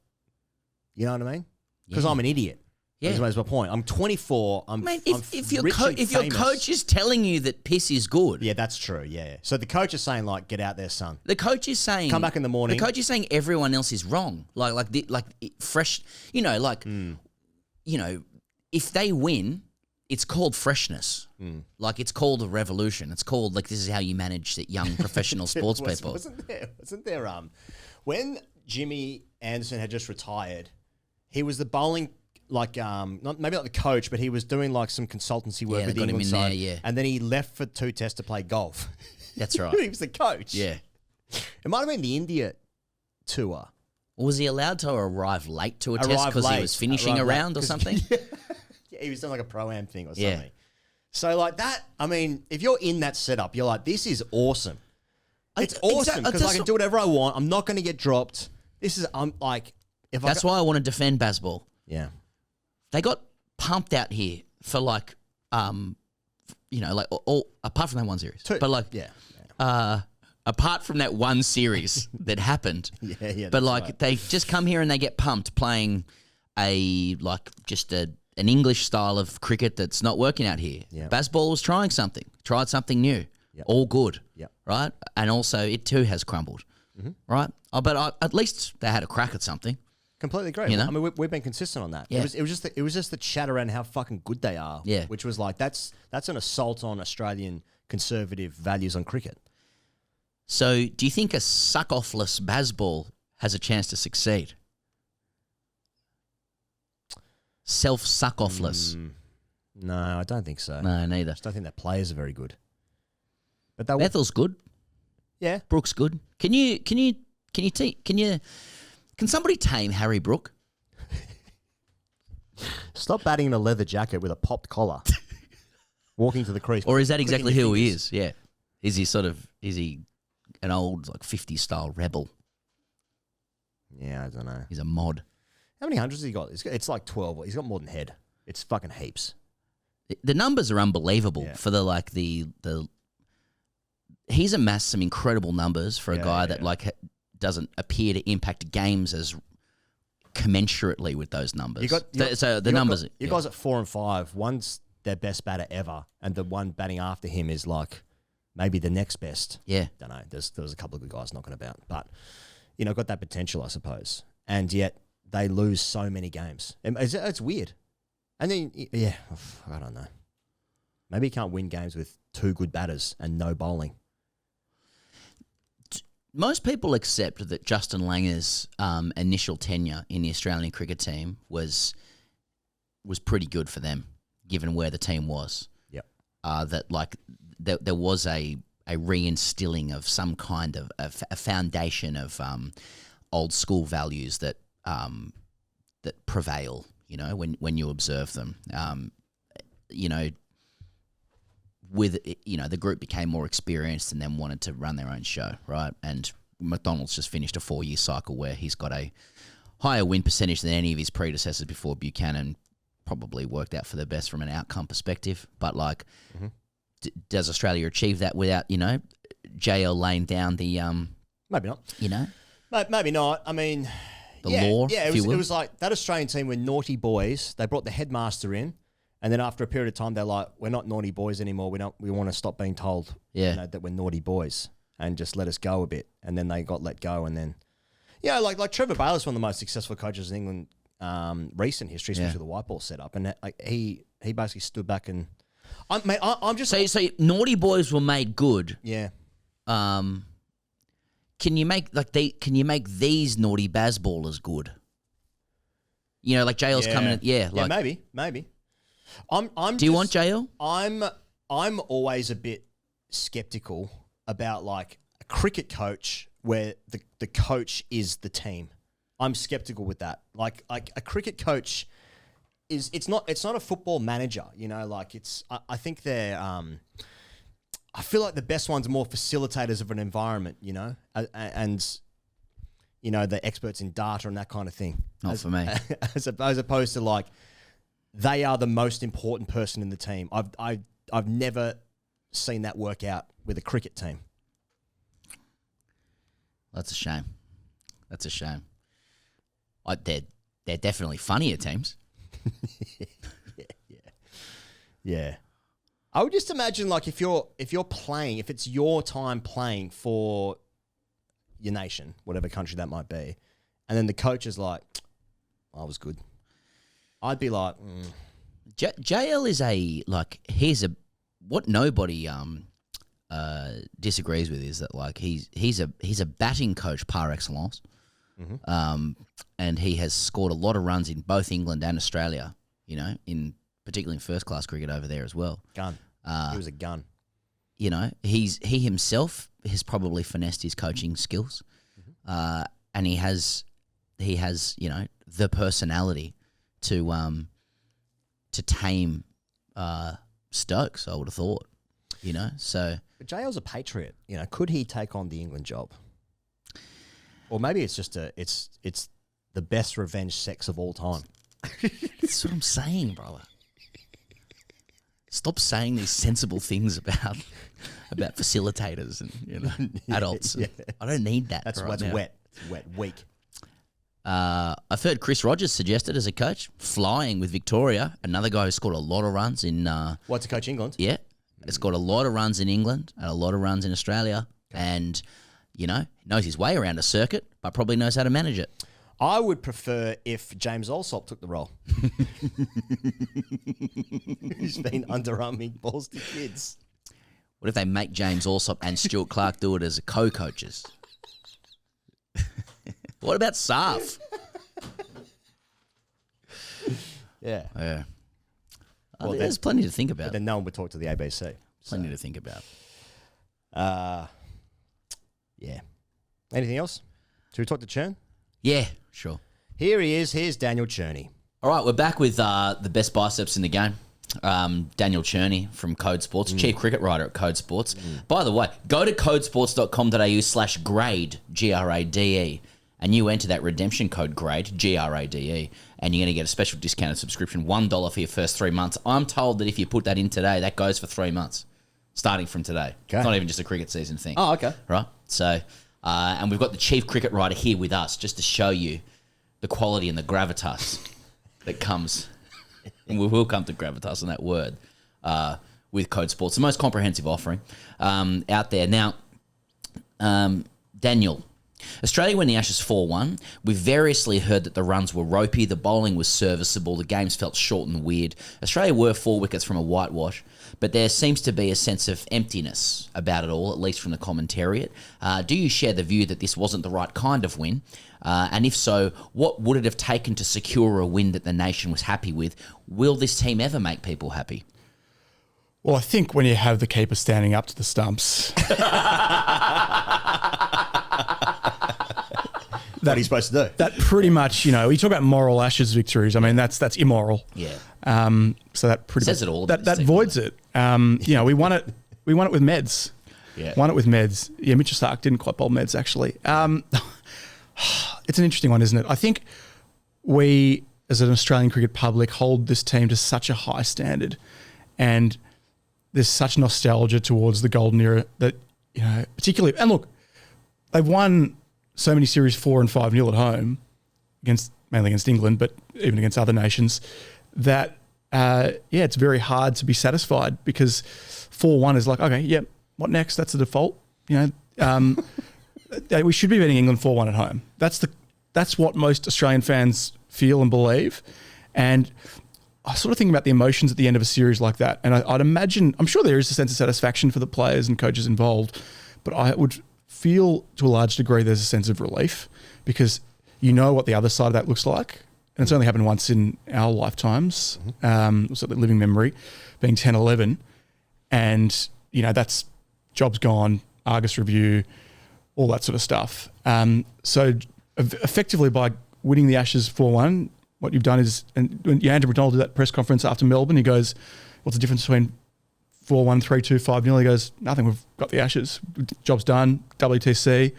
You know what I mean? Because I'm an idiot. Yeah. That's my point. I'm 24. If your coach is telling you that piss is good. Yeah, that's true. Yeah. So the coach is saying, like, get out there, son. The coach is saying... Come back in the morning. The coach is saying everyone else is wrong. Fresh... You know, if they win, it's called freshness. Like, it's called a revolution. It's called, like, this is how you manage young professional sports people. Wasn't there... When Jimmy Anderson had just retired, he was the bowling... maybe not the coach, but he was doing like some consultancy work with the England side. And then he left for 2 tests to play golf. That's right. He was the coach. Yeah. It might have been the India tour. Or was he allowed to arrive late to a test because he was finishing a round or something? Yeah, he was doing like a pro-am thing or something. Yeah. So like that, I mean, if you're in that setup, you're like, this is awesome. It's awesome because I can do whatever I want. I'm not going to get dropped. That's why I want to defend baseball. Yeah. They got pumped out here for all apart from that one series. Apart from that one series that happened. But they just come here and they get pumped playing an English style of cricket that's not working out here. Yeah. Baseball was tried something new. Yep. All good. Yep. Right? And also it too has crumbled. Mm-hmm. Right? But at least they had a crack at something. Completely agree. You know? I mean, we've been consistent on that. Yeah. It was just the chat around how fucking good they are. Yeah. Which was like that's an assault on Australian conservative values on cricket. So, do you think a suck-offless basball has a chance to succeed? Self-suck-offless. No, I don't think so. No, neither. I just don't think their players are very good. But Bethel's good. Yeah. Brooks good. Can somebody tame Harry Brook? Stop batting in a leather jacket with a popped collar. Walking to the crease. Or is that exactly who he is? Yeah. Is he an old 50s style rebel? Yeah, I don't know. He's a mod. How many hundreds has he got? It's like 12. He's got more than head. It's fucking heaps. The numbers are unbelievable for he's amassed some incredible numbers for a guy that doesn't appear to impact games as commensurately with those numbers. The numbers. You guys at 4 and 5. One's their best batter ever, and the one batting after him is like maybe the next best. Yeah, don't know. There was a couple of good guys knocking about, but got that potential, I suppose. And yet they lose so many games. It's weird. And then I don't know. Maybe you can't win games with 2 good batters and no bowling. Most people accept that Justin Langer's initial tenure in the Australian cricket team was pretty good for them, given where the team was. Yep. There was a reinstilling of some kind of a foundation of old school values that prevail. When you observe them. The group became more experienced and then wanted to run their own show, right? And McDonald's just finished a 4-year cycle where he's got a higher win percentage than any of his predecessors before Buchanan. Probably worked out for the best from an outcome perspective. But does Australia achieve that without, JL laying down the... Maybe not. Maybe not. I mean... law, yeah, if you will. It was like that Australian team were naughty boys. They brought the headmaster in. And then after a period of time, they're like, we're not naughty boys anymore. We want to stop being told that we're naughty boys and just let us go a bit. And then they got let go. And then, like Trevor Bayliss, one of the most successful coaches in England, recent history, especially the white ball setup. And he basically stood back and, I'm just... So naughty boys were made good. Yeah. Can you make these naughty basballers good? Like JL's coming in, maybe. Do you want JL? I'm always a bit skeptical about like a cricket coach where the coach is the team. I'm skeptical with that. Like a cricket coach is it's not a football manager, you know, like I think they're I feel like the best ones are more facilitators of an environment, you know, and you know, the experts in data and that kind of thing. Not for me. As opposed to like they are the most important person in the team. I've never seen that work out with a cricket team. That's a shame. That's a shame. They're definitely funnier teams. Yeah. I would just imagine, like, if you're playing, if it's your time playing for your nation, whatever country that might be, and then the coach is like, I was good. I'd be like, JL is what nobody disagrees with is that, like, he's a batting coach par excellence. Mm-hmm. And he has scored a lot of runs in both England and Australia, you know, particularly in first class cricket over there as well. Gun. He was a gun. You know, he himself has probably finessed his coaching skills, and he has you know, the personality to tame Stokes. I would have thought, you know. So, but JL's a patriot. You know, could he take on the England job? Or maybe it's just it's the best revenge sex of all time. That's what I'm saying, brother. Stop saying these sensible things about facilitators and, you know, adults. Yeah. I don't need that. That's right what's now. wet. It's wet. Weak. I've heard Chris Rogers suggested as a coach, flying with Victoria, another guy who scored a lot of runs in... to coach England? Yeah. It's got a lot of runs in England and a lot of runs in Australia. And, you know, knows his way around a circuit, but probably knows how to manage it. I would prefer if James Allsop took the role. He's been underarming balls to kids. What if they make James Allsop and Stuart Clark do it as co-coaches? What about Saf? Yeah. Yeah. Well, there's plenty to think about. But then no one would talk to the ABC. Plenty to think about. Yeah. Anything else? Should we talk to Chern? Yeah, sure. Here he is. Here's Daniel Cherny. All right, we're back with the best biceps in the game. Daniel Cherny from Code Sports, chief cricket writer at Code Sports. By the way, go to codesports.com.au/grade, GRADE, and you enter that redemption code GRADE, GRADE, and you're going to get a special discounted subscription, $1 for your first 3 months. I'm told that if you put that in today, that goes for 3 months, starting from today. Okay. It's not even just a cricket season thing. Oh, okay. Right? So, and we've got the chief cricket writer here with us just to show you the quality and the gravitas that comes, and we will come to gravitas on that word, with Code Sports, the most comprehensive offering out there. Now, Daniel, Australia won the Ashes 4-1. We've variously heard that the runs were ropey, the bowling was serviceable, the games felt short and weird. Australia were 4 wickets from a whitewash, but there seems to be a sense of emptiness about it all, at least from the commentariat. Do you share the view that this wasn't the right kind of win? And if so, what would it have taken to secure a win that the nation was happy with? Will this team ever make people happy? Well, I think when you have the keeper standing up to the stumps... What are you supposed to do? That pretty much, you know, you talk about moral Ashes victories. I mean, that's immoral. Yeah. So that pretty says much, it all. That voids it. You know, we won it. We won it with Meds. Yeah. Won it with Meds. Yeah, Mitch Starc didn't quite bowl Meds actually. It's an interesting one, isn't it? I think we, as an Australian cricket public, hold this team to such a high standard, and there's such nostalgia towards the golden era that, you know, particularly. And look, they've won so many series 4 and 5-0 at home, mainly against England, but even against other nations, that it's very hard to be satisfied, because 4-1 is like, okay, yep, what next? That's the default. You know, we should be beating England 4-1 at home. That's what most Australian fans feel and believe. And I sort of think about the emotions at the end of a series like that, and I'd imagine, I'm sure there is a sense of satisfaction for the players and coaches involved, but I would feel to a large degree there's a sense of relief, because you know what the other side of that looks like. And it's only happened once in our lifetimes, so the living memory, being 10-11. And, you know, that's job's gone, Argus review, all that sort of stuff. So effectively by winning the Ashes 4-1, what you've done is, and when Andrew McDonald did that press conference after Melbourne, he goes, what's the difference between 4-1, 3-2, 5-0? He goes, nothing, we've got the Ashes. Job's done, WTC.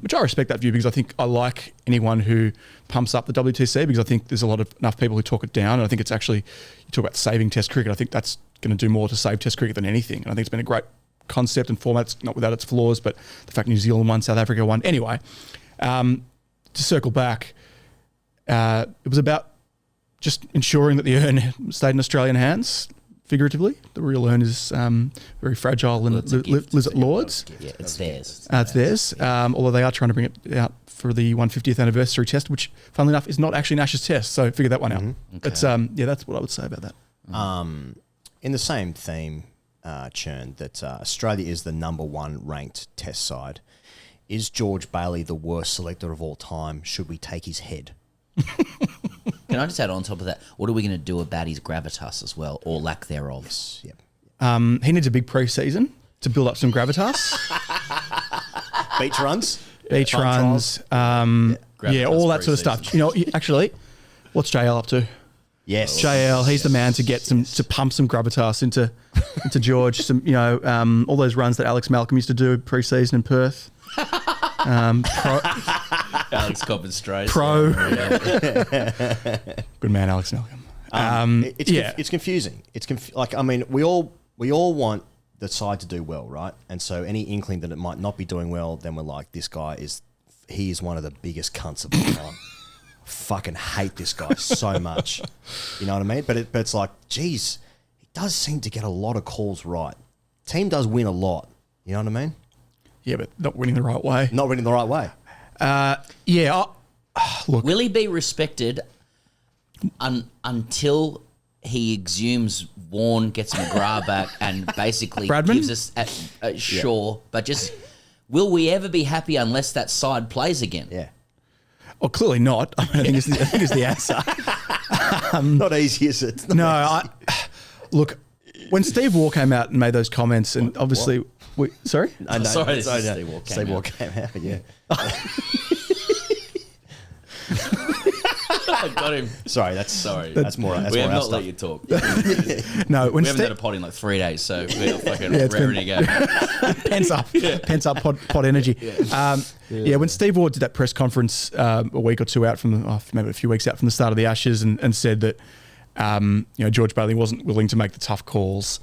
Which I respect that view because I think I like anyone who pumps up the WTC because I think there's enough people who talk it down. And I think it's actually, you talk about saving Test cricket, I think that's going to do more to save Test cricket than anything. And I think it's been a great concept and format, not without its flaws, but the fact New Zealand won, South Africa won. Anyway, to circle back, it was about just ensuring that the urn stayed in Australian hands, figuratively. The real urn is very fragile and lives at Lord's. Yeah, it's theirs. It's theirs, although they are trying to bring it out for the 150th anniversary test, which, funnily enough, is not actually an Ashes test, so figure that one out. Okay. It's, that's what I would say about that. In the same theme, Churn, that Australia is the number 1 ranked test side. Is George Bailey the worst selector of all time? Should we take his head? Can I just add on top of that, what are we going to do about his gravitas as well, or lack thereof? Yes, yep. He needs a big pre-season to build up some gravitas. Beach runs? Beach runs. All that sort of stuff. You know, actually, what's JL up to? Yes. JL, he's the man to get to pump some gravitas into George. Some, all those runs that Alex Malcolm used to do pre-season in Perth. Alex Coppin Strays. Pro. Good man, Alex Malcolm. It's confusing. We all want the side to do well, right? And so any inkling that it might not be doing well, then we're like, this guy he is one of the biggest cunts of all time. Fucking hate this guy so much. You know what I mean? But it's like, geez, he does seem to get a lot of calls right. Team does win a lot. You know what I mean? Yeah, but not winning the right way. Not winning the right way. Look. Will he be respected until he exhumes Warne, gets McGrath back, and basically Bradman? gives us sure, but just will we ever be happy unless that side plays again? Yeah. Well, clearly not. I think it's the answer. Not easy, is it? Look, when Steve Waugh came out and made those comments, and obviously, sorry? Sorry, Steve Waugh came out, yeah. I got him. Sorry, that's more. That's we more have not stuff. let you talk. No, we haven't done a pod in like 3 days, so we're fucking raring to go. Pence up pod energy. When Steve Waugh did that press conference a week or two out from maybe a few weeks out from the start of the Ashes, and said that George Bailey wasn't willing to make the tough calls.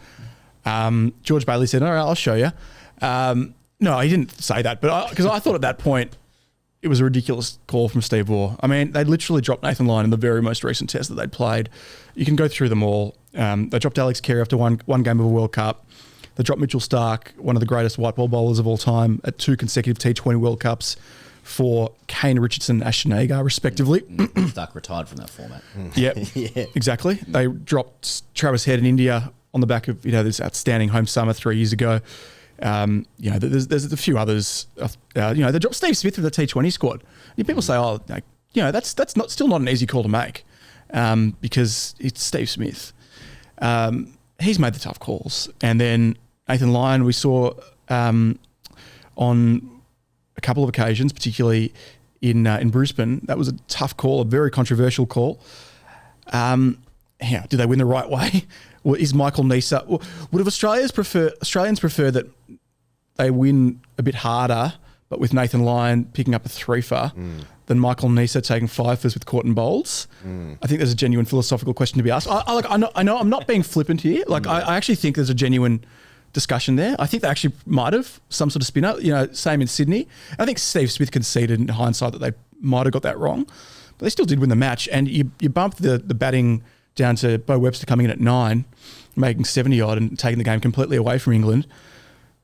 George Bailey said, "All right, I'll show you." No, he didn't say that, but because I thought at that point it was a ridiculous call from Steve Waugh. I mean, they literally dropped Nathan Lyon in the very most recent test that they'd played. You can go through them all. They dropped Alex Carey after one game of a World Cup. They dropped Mitchell Starc, one of the greatest white ball bowlers of all time, at 2 consecutive T20 World Cups for Kane Richardson and Ashton Agar, respectively. Starc retired from that format. Yep, yeah, exactly. They dropped Travis Head in India on the back of this outstanding home summer 3 years ago. There's a few others. They dropped Steve Smith with the T20 squad. People say, that's still not an easy call to make because it's Steve Smith. He's made the tough calls, and then Nathan Lyon we saw on a couple of occasions, particularly in Brisbane. That was a tough call, a very controversial call. Did they win the right way? Is Michael Neser? Would Australians prefer that they win a bit harder, but with Nathan Lyon picking up a 3-fer, than Michael Neser taking 5-fers with Corton Bowles? I think there's a genuine philosophical question to be asked. I know I'm not being flippant here. I actually think there's a genuine discussion there. I think they actually might have some sort of spinner. Same in Sydney. I think Steve Smith conceded in hindsight that they might have got that wrong, but they still did win the match. And you bumped the batting down to Bo Webster coming in at 9, making 70-odd and taking the game completely away from England.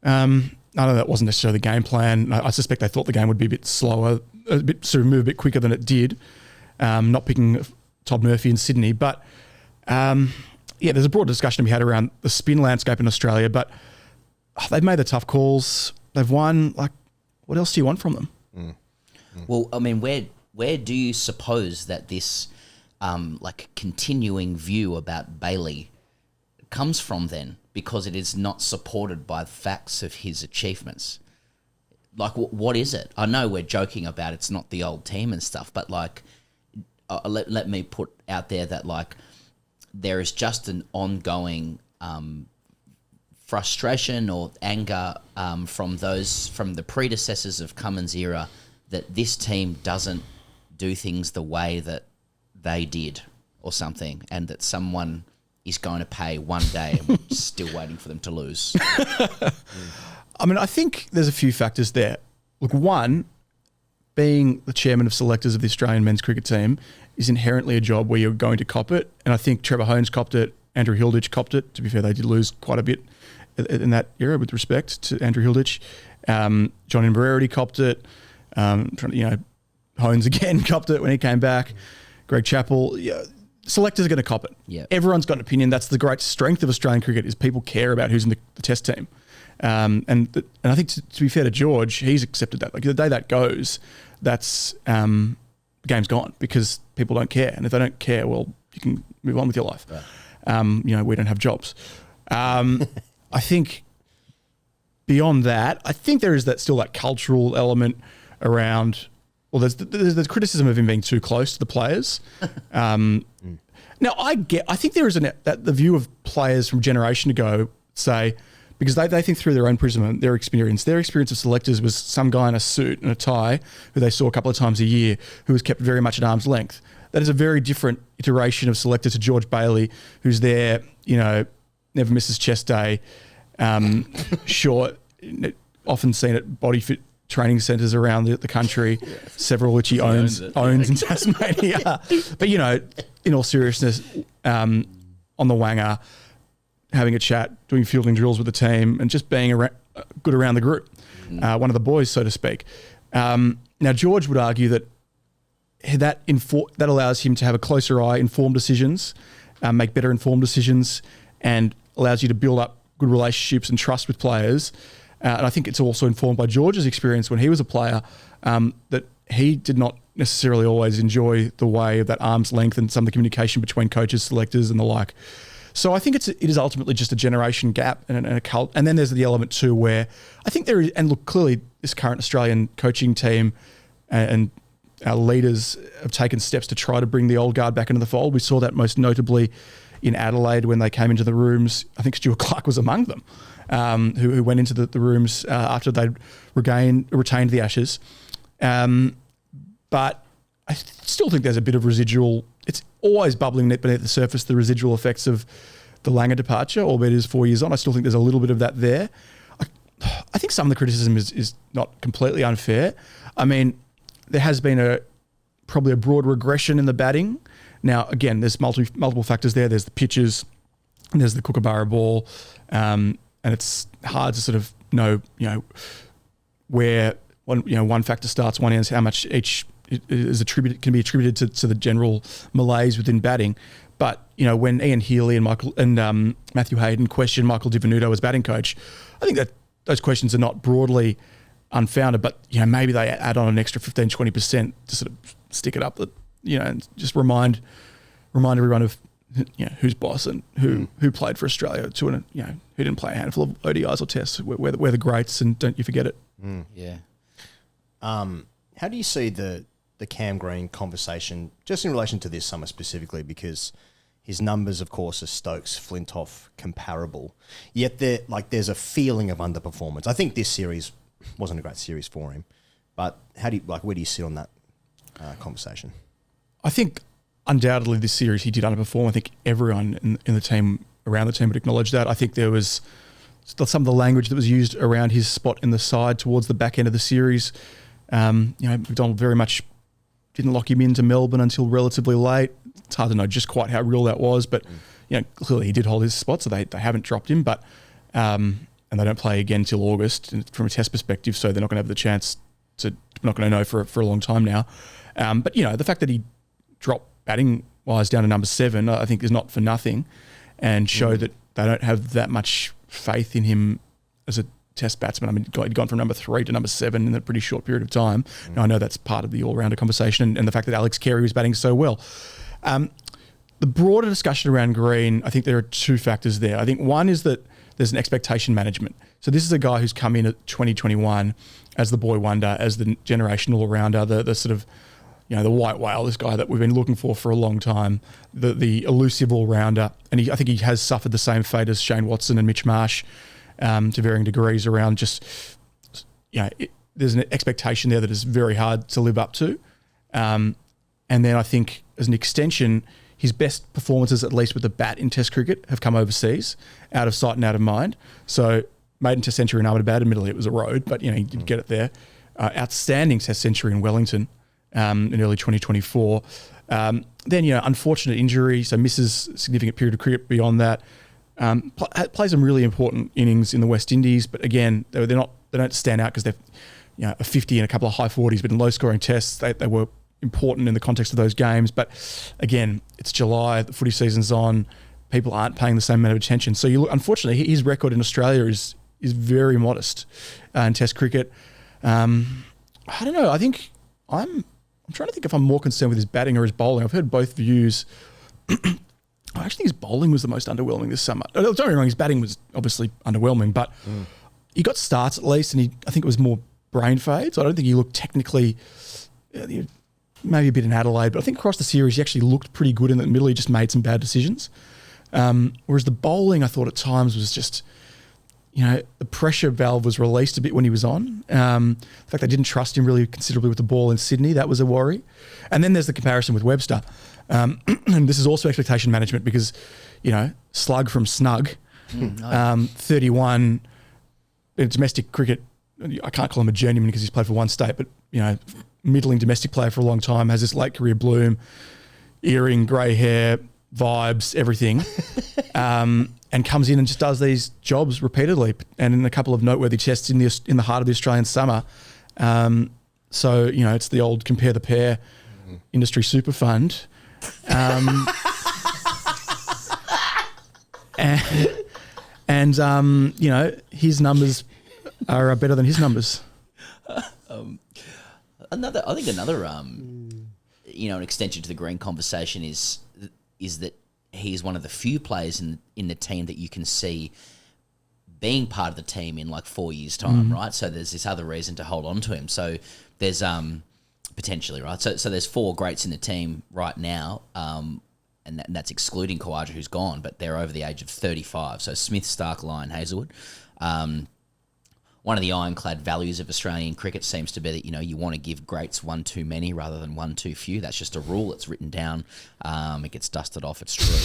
I know that wasn't necessarily the game plan. I suspect they thought the game would be a bit slower, move a bit quicker than it did, not picking Todd Murphy in Sydney. But, there's a broad discussion to be had around the spin landscape in Australia, but they've made the tough calls. They've won. What else do you want from them? Well, I mean, where do you suppose that this continuing view about Bailey comes from then? Because it is not supported by the facts of his achievements. What is it? I know we're joking about it's not the old team and stuff, but let me put out there that like there is just an ongoing frustration or anger from the predecessors of Cummins' era that this team doesn't do things the way that they did or something, and that someone is going to pay one day and we're still waiting for them to lose. I mean, I think there's a few factors there. Look, one, being the chairman of selectors of the Australian men's cricket team is inherently a job where you're going to cop it. And I think Trevor Hohns copped it, Andrew Hilditch copped it. To be fair, they did lose quite a bit in that era with respect to Andrew Hilditch. John Inverarity copped it. Hohns again copped it when he came back. Greg Chappell. Yeah, selectors are going to cop it. Yeah. Everyone's got an opinion. That's the great strength of Australian cricket is people care about who's in the test team. And I think to be fair to George, he's accepted that. Like the day that goes, that's the game's gone because people don't care. And if they don't care, well, you can move on with your life. Right. We don't have jobs. I think beyond that, I think there is still that cultural element around. Well, there's criticism of him being too close to the players. Now I think there is the view of players from generation ago say, because they think through their own prism, their experience of selectors was some guy in a suit and a tie who they saw a couple of times a year who was kept very much at arm's length. That is a very different iteration of selector to George Bailey, who's there, never misses chest day, short, often seen at body fit training centres around the country, several which he owns in Tasmania. But, in all seriousness, on the wanger, having a chat, doing fielding drills with the team, and just being good around the group, one of the boys, so to speak. Now, George would argue that allows him to have a closer eye, informed decisions, make better informed decisions, and allows you to build up good relationships and trust with players. And I think it's also informed by George's experience when he was a player, that he did not necessarily always enjoy the way of that arm's length and some of the communication between coaches, selectors, and the like. So I think it is ultimately just a generation gap and a cult. And then there's the element too where I think there is, and look, clearly this current Australian coaching team and our leaders have taken steps to try to bring the old guard back into the fold. We saw that most notably in Adelaide when they came into the rooms. I think Stuart Clark was among them, who went into the rooms after they'd retained the Ashes. But I still think there's a bit of residual. It's always bubbling beneath the surface, the residual effects of the Langer departure, albeit it is 4 years on. I still think there's a little bit of that there. I think some of the criticism is not completely unfair. I mean, there has been probably a broad regression in the batting. Now, again, there's multiple factors there. There's the pitches, and there's the Kookaburra ball, and it's hard to sort of know, where one factor starts, one ends, how much each can be attributed to the general malaise within batting. But when Ian Healy and Matthew Hayden questioned Michael Di Venuto as batting coach, I think that those questions are not broadly unfounded. But maybe they add on an extra 15-20% to sort of stick it up, and just remind everyone of who's boss and who played for Australia who didn't play a handful of ODIs or tests. We're the greats, and don't you forget it. Yeah. How do you see the Cam Green conversation, just in relation to this summer specifically, because his numbers, of course, are Stokes, Flintoff comparable, yet there's a feeling of underperformance. I think this series wasn't a great series for him, but where do you sit on that conversation? I think undoubtedly this series he did underperform. I think everyone in the team, around the team, would acknowledge that. I think there was some of the language that was used around his spot in the side towards the back end of the series. McDonald very much didn't lock him into Melbourne until relatively late. It's hard to know just quite how real that was, but clearly he did hold his spot, so they haven't dropped him. But and they don't play again until August from a test perspective, so they're not going to have the chance to. We're not going to know for a long time now. But the fact that he dropped batting wise down to number 7, I think is not for nothing, and show that they don't have that much faith in him as a test batsman. I mean, he'd gone from number 3 to number 7 in a pretty short period of time. Now, I know that's part of the all-rounder conversation and the fact that Alex Carey was batting so well. The broader discussion around Green, I think there are two factors there. I think one is that there's an expectation management. So this is a guy who's come in at 2021 as the boy wonder, as the generational all-rounder, the sort of the white whale, this guy that we've been looking for a long time, the elusive all-rounder. And I think he has suffered the same fate as Shane Watson and Mitch Marsh to varying degrees around just, there's an expectation there that is very hard to live up to. And then I think as an extension, his best performances, at least with the bat in Test cricket, have come overseas, out of sight and out of mind. So maiden Test century in Ahmedabad, admittedly it was a road, but he did get it there. Outstanding Test century in Wellington in early 2024. Then unfortunate injury, so misses a significant period of cricket beyond that. Plays some really important innings in the West Indies, but again, they don't stand out because they're a 50 and a couple of high 40s, but in low scoring tests they were important in the context of those games. But again, it's July, the footy season's on, people aren't paying the same amount of attention. So unfortunately, his record in Australia is very modest in Test cricket. I don't know. I think I'm trying to think if I'm more concerned with his batting or his bowling. I've heard both views. I actually think his bowling was the most underwhelming this summer. Don't get me wrong, his batting was obviously underwhelming, but he got starts at least, and I think it was more brain fades. I don't think he looked technically, maybe a bit in Adelaide, but I think across the series he actually looked pretty good in the middle. He just made some bad decisions. Whereas the bowling, I thought at times was just, the pressure valve was released a bit when he was on. The fact they didn't trust him really considerably with the ball in Sydney, that was a worry. And then there's the comparison with Webster. And this is also expectation management because, slug from snug, 31, domestic cricket, I can't call him a journeyman because he's played for one state, but, middling domestic player for a long time, has this late career bloom, earring, grey hair, vibes, everything. And comes in and just does these jobs repeatedly, and in a couple of noteworthy tests in the heart of the Australian summer. So it's the old compare the pair industry super fund, and his numbers are better than his numbers. Another an extension to the green conversation is that he's one of the few players in the team that you can see being part of the team in like 4 years' time, right? So there's this other reason to hold on to him. So there's potentially, right? So there's 4 greats in the team right now, and that's excluding Khawaja, who's gone, but they're over the age of 35. So Smith, Starc, Lyon, Hazelwood. One of the ironclad values of Australian cricket seems to be that, you want to give greats one too many rather than one too few. That's just a rule. It's written down. It gets dusted off. It's true.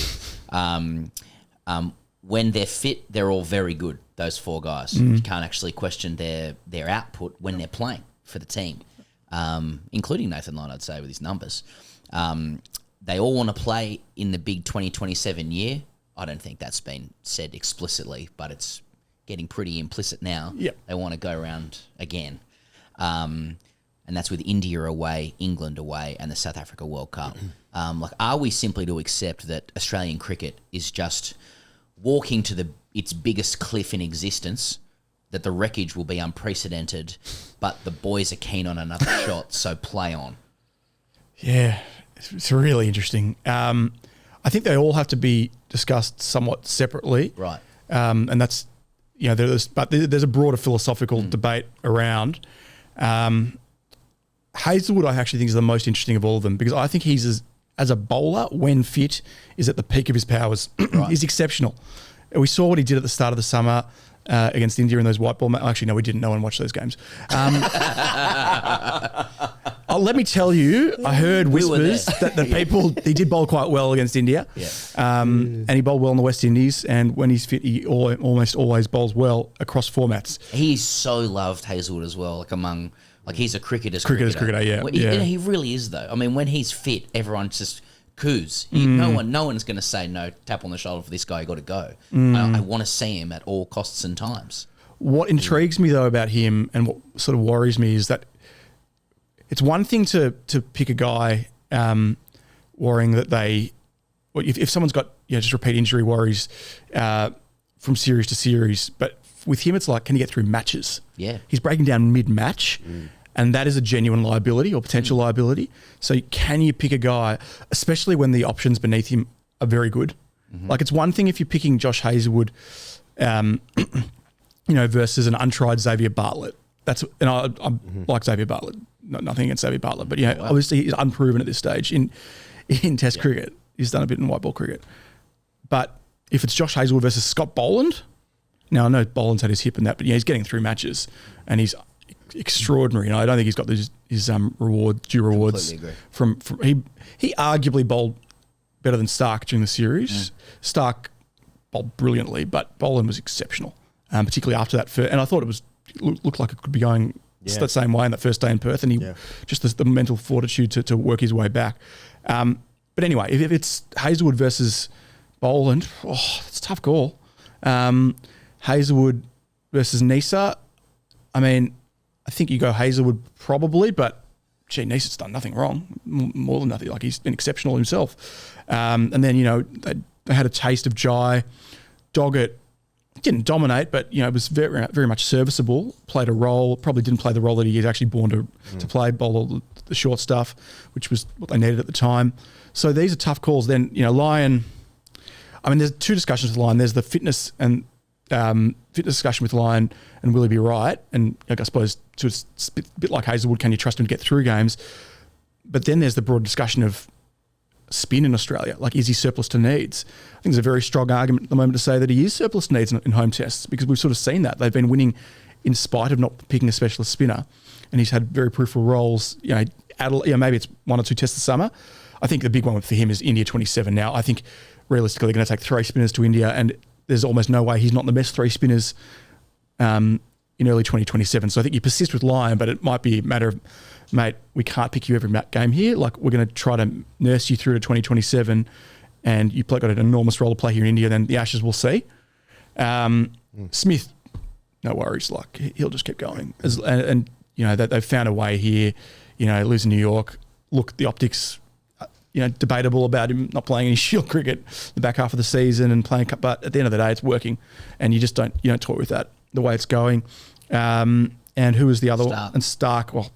When they're fit, they're all very good, those 4 guys. You can't actually question their output when they're playing for the team, including Nathan Lyon, I'd say, with his numbers. They all want to play in the big 2027 year. I don't think that's been said explicitly, but it's getting pretty implicit now. Yep. They want to go around again. And that's with India away, England away, and the South Africa World Cup. Are we simply to accept that Australian cricket is just walking to its biggest cliff in existence, that the wreckage will be unprecedented, but the boys are keen on another shot, so play on? Yeah, it's really interesting. I think they all have to be discussed somewhat separately. Right. And that's, there's a broader philosophical debate around. Hazelwood, I actually think, is the most interesting of all of them because I think he's, as a bowler, when fit, is at the peak of his powers. Right. He's exceptional. We saw what he did at the start of the summer against India in those white ball matches. Actually, no, we didn't. No one watched those games. Let me tell you, I heard whispers that he did bowl quite well against India. Yeah. And he bowled well in the West Indies. And when he's fit, he almost always bowls well across formats. He's so loved, Hazelwood, as well, he's a cricketer, yeah. He really is, though. I mean, when he's fit, everyone just coos. No one's going to say, no, tap on the shoulder for this guy, you got to go. I want to see him at all costs and times. What intrigues me, though, about him and what sort of worries me is that it's one thing to pick a guy worrying that if someone's got just repeat injury worries from series to series, but with him it's like, can he get through matches? Yeah. He's breaking down mid-match, and that is a genuine liability or potential liability. So can you pick a guy, especially when the options beneath him are very good? Like, it's one thing if you're picking Josh Hazelwood, versus an untried Xavier Bartlett. I like Xavier Bartlett. nothing against Xavier Butler, but obviously he's unproven at this stage in Test cricket. He's done a bit in white ball cricket. But if it's Josh Hazlewood versus Scott Boland, now I know Boland's had his hip in that, but he's getting through matches and he's extraordinary. I don't think he's got his due rewards. Completely agree. From he arguably bowled better than Starc during the series. Starc bowled brilliantly, but Boland was exceptional, particularly after that. And I thought it looked like it could be going the same way in that first day in Perth, and he just the mental fortitude to work his way back. But anyway, if it's Hazlewood versus Boland, it's a tough call. Hazlewood versus Nisa, I mean, I think you go Hazlewood probably, but gee, Nisa's done nothing wrong, more than nothing. Like, he's been exceptional himself. And then, they had a taste of Jai. Doggett didn't dominate, but, was very, very much serviceable, played a role, probably didn't play the role that he is actually born to play, bowl all the short stuff, which was what they needed at the time. So these are tough calls. Then, Lyon, I mean, there's two discussions with Lyon. There's the fitness and fitness discussion with Lyon and will he be right? And I suppose it's a bit like Hazlewood, can you trust him to get through games? But then there's the broad discussion of spin in Australia. Like, is he surplus to needs? I think there's a very strong argument at the moment to say that he is surplus to needs in home tests, because we've sort of seen that. They've been winning in spite of not picking a specialist spinner, and he's had very peripheral roles. Maybe it's 1 or 2 tests this summer. I think the big one for him is India 27 now. I think realistically they're going to take 3 spinners to India, and there's almost no way he's not the best 3 spinners in early 2027. So I think you persist with Lyon, but it might be a matter of, mate, we can't pick you every game here. Like, we're going to try to nurse you through to 2027, and you've got an enormous role to play here in India. Then the Ashes we'll see. Smith, no worries. Like, he'll just keep going. And they've found a way here. Lives in New York. Look, the optics, debatable about him not playing any Shield cricket the back half of the season and playing, but at the end of the day, it's working, and you just don't toy with that the way it's going. And who was the other one? And Starc. Well,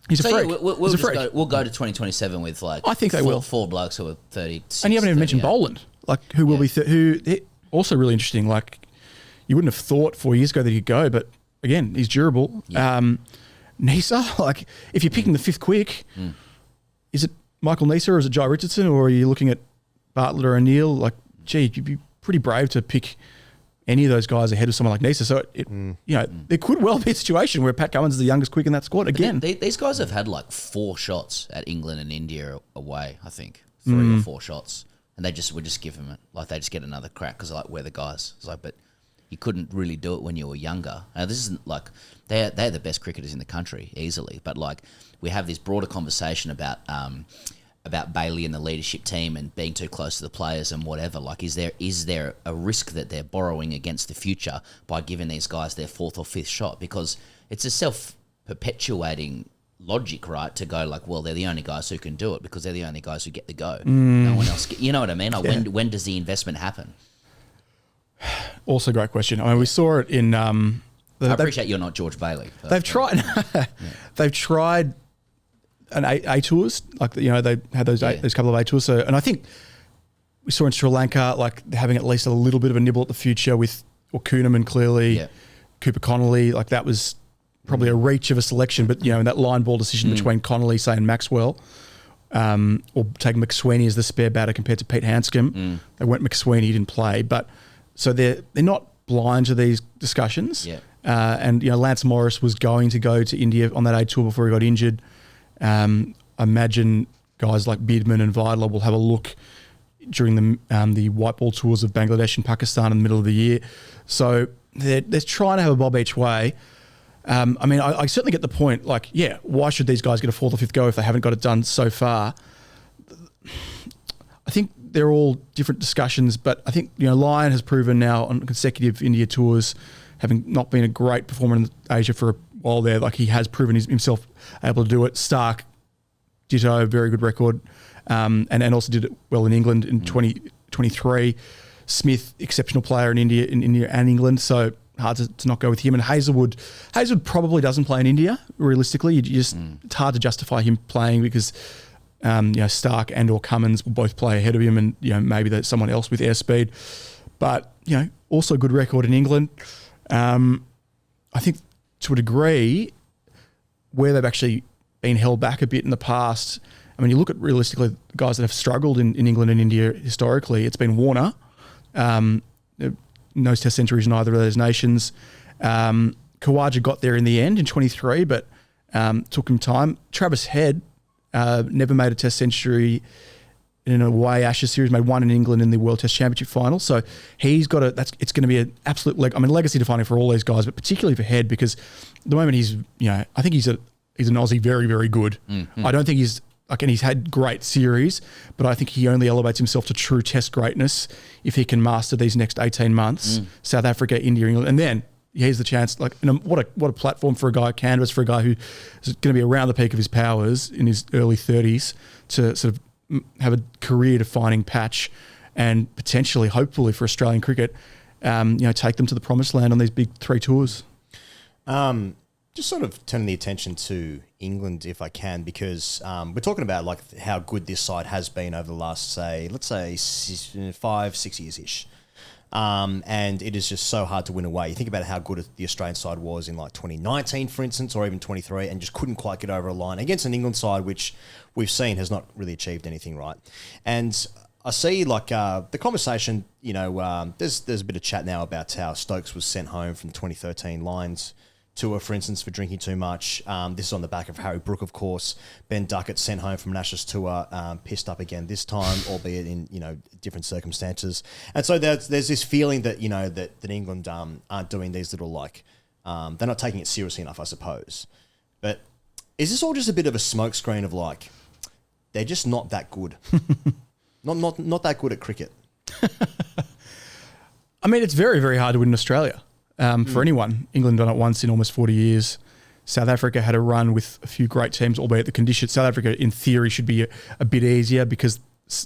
he's a freak. We'll go to 2027 with I think they will. 4 blokes who are 36. And you haven't even mentioned Boland, who will be who also really interesting. Like, you wouldn't have thought 4 years ago that he'd go, but again, he's durable. Yeah. Nisa, if you're picking the 5th quick, is it Michael Nisa or is it Jai Richardson, or are you looking at Bartlett or O'Neill? You'd be pretty brave to pick any of those guys ahead of someone like Nisa. So there could well be a situation where Pat Cummins is the youngest quick in that squad again. These guys have had 4 shots at England and India away. I think 3 or 4 shots, and would just give them it. They just get another crack because we're the guys. It's but you couldn't really do it when you were younger. Now, this isn't they're the best cricketers in the country easily, but we have this broader conversation about Bailey and the leadership team and being too close to the players and whatever. Is there a risk that they're borrowing against the future by giving these guys their 4th or 5th shot? Because it's a self-perpetuating logic, right, to go well, they're the only guys who can do it because they're the only guys who get the go. No one else you know what I mean? When does the investment happen? Also, great question. I mean, we saw it in I appreciate you're not George Bailey. They've tried they've tried an A tours, they had those couple of A tours. So, and I think we saw in Sri Lanka, they're having at least a little bit of a nibble at the future with Kuhneman, clearly, Cooper Connolly. That was probably a reach of a selection, but in that line ball decision between Connolly, say, and Maxwell, or taking McSweeney as the spare batter compared to Pete Hanscom. They went McSweeney, he didn't play, but so they're not blind to these discussions. Yeah. And Lance Morris was going to go to India on that A tour before he got injured. I imagine guys like Bidman and Vidler will have a look during the white ball tours of Bangladesh and Pakistan in the middle of the year. So they're trying to have a bob each way. I mean, I certainly get the point. Why should these guys get a 4th or 5th go if they haven't got it done so far? I think they're all different discussions, but I think Lyon has proven now on consecutive India tours, having not been a great performer in Asia for a while there, he has proven himself able to do it. Starc, ditto, very good record, and also did it well in England in 2023. Smith, exceptional player in India and England, so hard to not go with him. And Hazlewood probably doesn't play in India. Realistically, it's hard to justify him playing because Starc and or Cummins will both play ahead of him, and maybe there's someone else with airspeed. But also a good record in England. I think to a degree, where they've actually been held back a bit in the past. I mean, you look at realistically the guys that have struggled in England and India historically. It's been Warner, no test centuries in either of those nations. Khawaja got there in the end in 23, but took him time. Travis Head never made a test century in an away Ashes series, made one in England in the World Test Championship final. So he's got it's going to be an absolute legacy defining for all these guys, but particularly for Head, because at the moment I think he's an Aussie very, very good. I don't think and he's had great series, but I think he only elevates himself to true test greatness if he can master these next 18 months, South Africa, India, England, and then here's the chance. What a platform for a guy, canvas for a guy who is going to be around the peak of his powers in his early 30s to sort of have a career-defining patch, and potentially, hopefully, for Australian cricket, take them to the promised land on these big 3 tours. Just sort of turning the attention to England, if I can, because we're talking about how good this side has been over the last, let's say 5-6 years-ish. And it is just so hard to win away. You think about how good the Australian side was in 2019, for instance, or even 23, and just couldn't quite get over a line against an England side, which we've seen has not really achieved anything right. And I see the conversation, there's a bit of chat now about how Stokes was sent home from the 2013 Lions tour, for instance, for drinking too much. This is on the back of Harry Brook, of course. Ben Duckett sent home from an Ashes tour, pissed up again this time, albeit in different circumstances. And so there's this feeling that that England aren't doing these little they're not taking it seriously enough, I suppose. But is this all just a bit of a smokescreen of they're just not that good, not that good at cricket? I mean, it's very, very hard to win in Australia. For anyone. England done it once in almost 40 years. South Africa had a run with a few great teams, albeit the conditions. South Africa, in theory, should be a bit easier because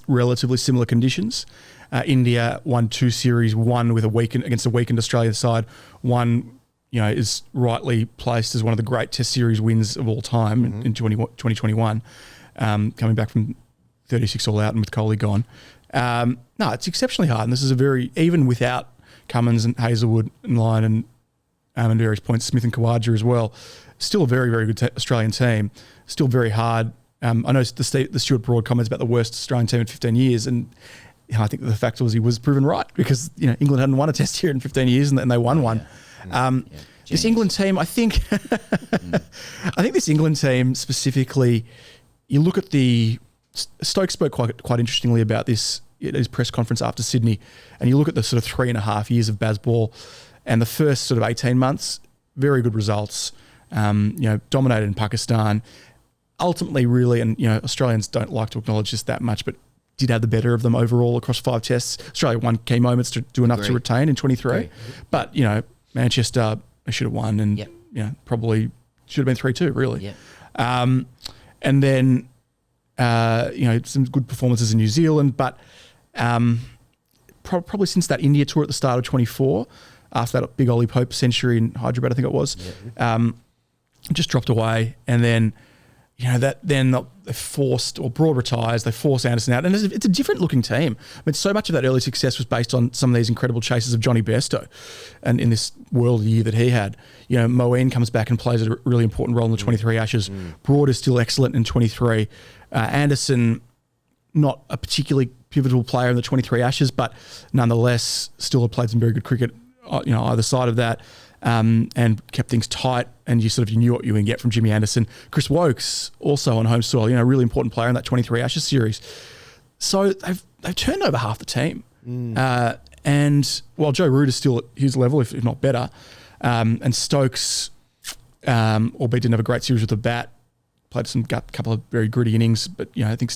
relatively similar conditions. India won 2 series, one with against a weakened Australian side. One, is rightly placed as one of the great Test series wins of all time in 2021, coming back from 36 all out and with Kohli gone. No, it's exceptionally hard, and this is even without Cummins and Hazelwood and Lyon and at various points, Smith and Khawaja as well. Still a very, very good Australian team. Still very hard. I know the Stuart Broad comments about the worst Australian team in 15 years, and I think the fact was he was proven right because England hadn't won a Test here in 15 years and they won one. This England team, I think, I think this England team specifically, you look at Stokes spoke quite interestingly about this at his press conference after Sydney, and you look at the sort of 3.5 years of Bazball and the first sort of 18 months, very good results, dominated in Pakistan. Ultimately, really, and Australians don't like to acknowledge this that much, but did have the better of them overall across 5 tests. Australia won key moments to do enough to retain in 23. But, Manchester, they should have won and probably should have been 3-2, really. And then, some good performances in New Zealand, but probably since that India tour at the start of 24, after that big Ollie Pope century in Hyderabad, I think it was, just dropped away. And then, they forced, or Broad retires, they force Anderson out. And it's a different looking team. I mean, so much of that early success was based on some of these incredible chases of Johnny Bairstow and in this world year that he had. Moeen comes back and plays a really important role in the 23 Ashes. Broad is still excellent in 23. Anderson, not a particularly pivotal player in the 23 Ashes, but nonetheless still played some very good cricket, either side of that, and kept things tight. And you knew what you were going to get from Jimmy Anderson. Chris Wokes, also on home soil, a really important player in that 23 Ashes series. So they've turned over half the team. And while Joe Root is still at his level, if not better, and Stokes, albeit didn't have a great series with the bat, played a couple of very gritty innings, but I think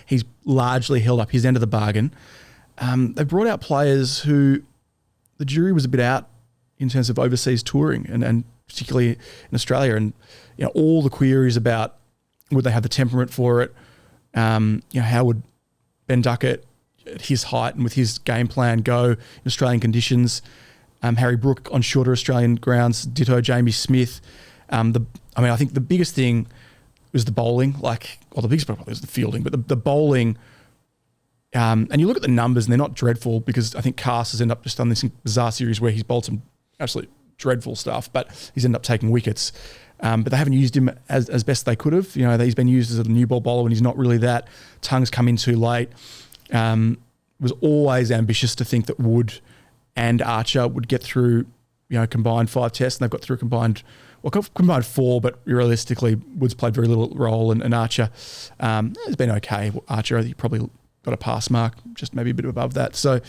he's largely held up his end of the bargain. They brought out players who the jury was a bit out in terms of overseas touring, and particularly in Australia, and all the queries about would they have the temperament for it? How would Ben Duckett at his height and with his game plan go in Australian conditions? Harry Brook on shorter Australian grounds, ditto Jamie Smith. I think the biggest thing was the bowling. The biggest problem was the fielding, but the bowling. And you look at the numbers, and they're not dreadful because I think Cast has ended up just done this bizarre series where he's bowled some absolute dreadful stuff, but he's ended up taking wickets. But they haven't used him as best they could have. You know, he's been used as a new ball bowler when he's not really that. Tongue's come in too late. Was always ambitious to think that Wood and Archer would get through, you know, combined 5 tests, and they've got through combined 4, but realistically, Wood's played very little role, and Archer has been okay. Archer, I think, probably got a pass mark, just maybe a bit above that. So,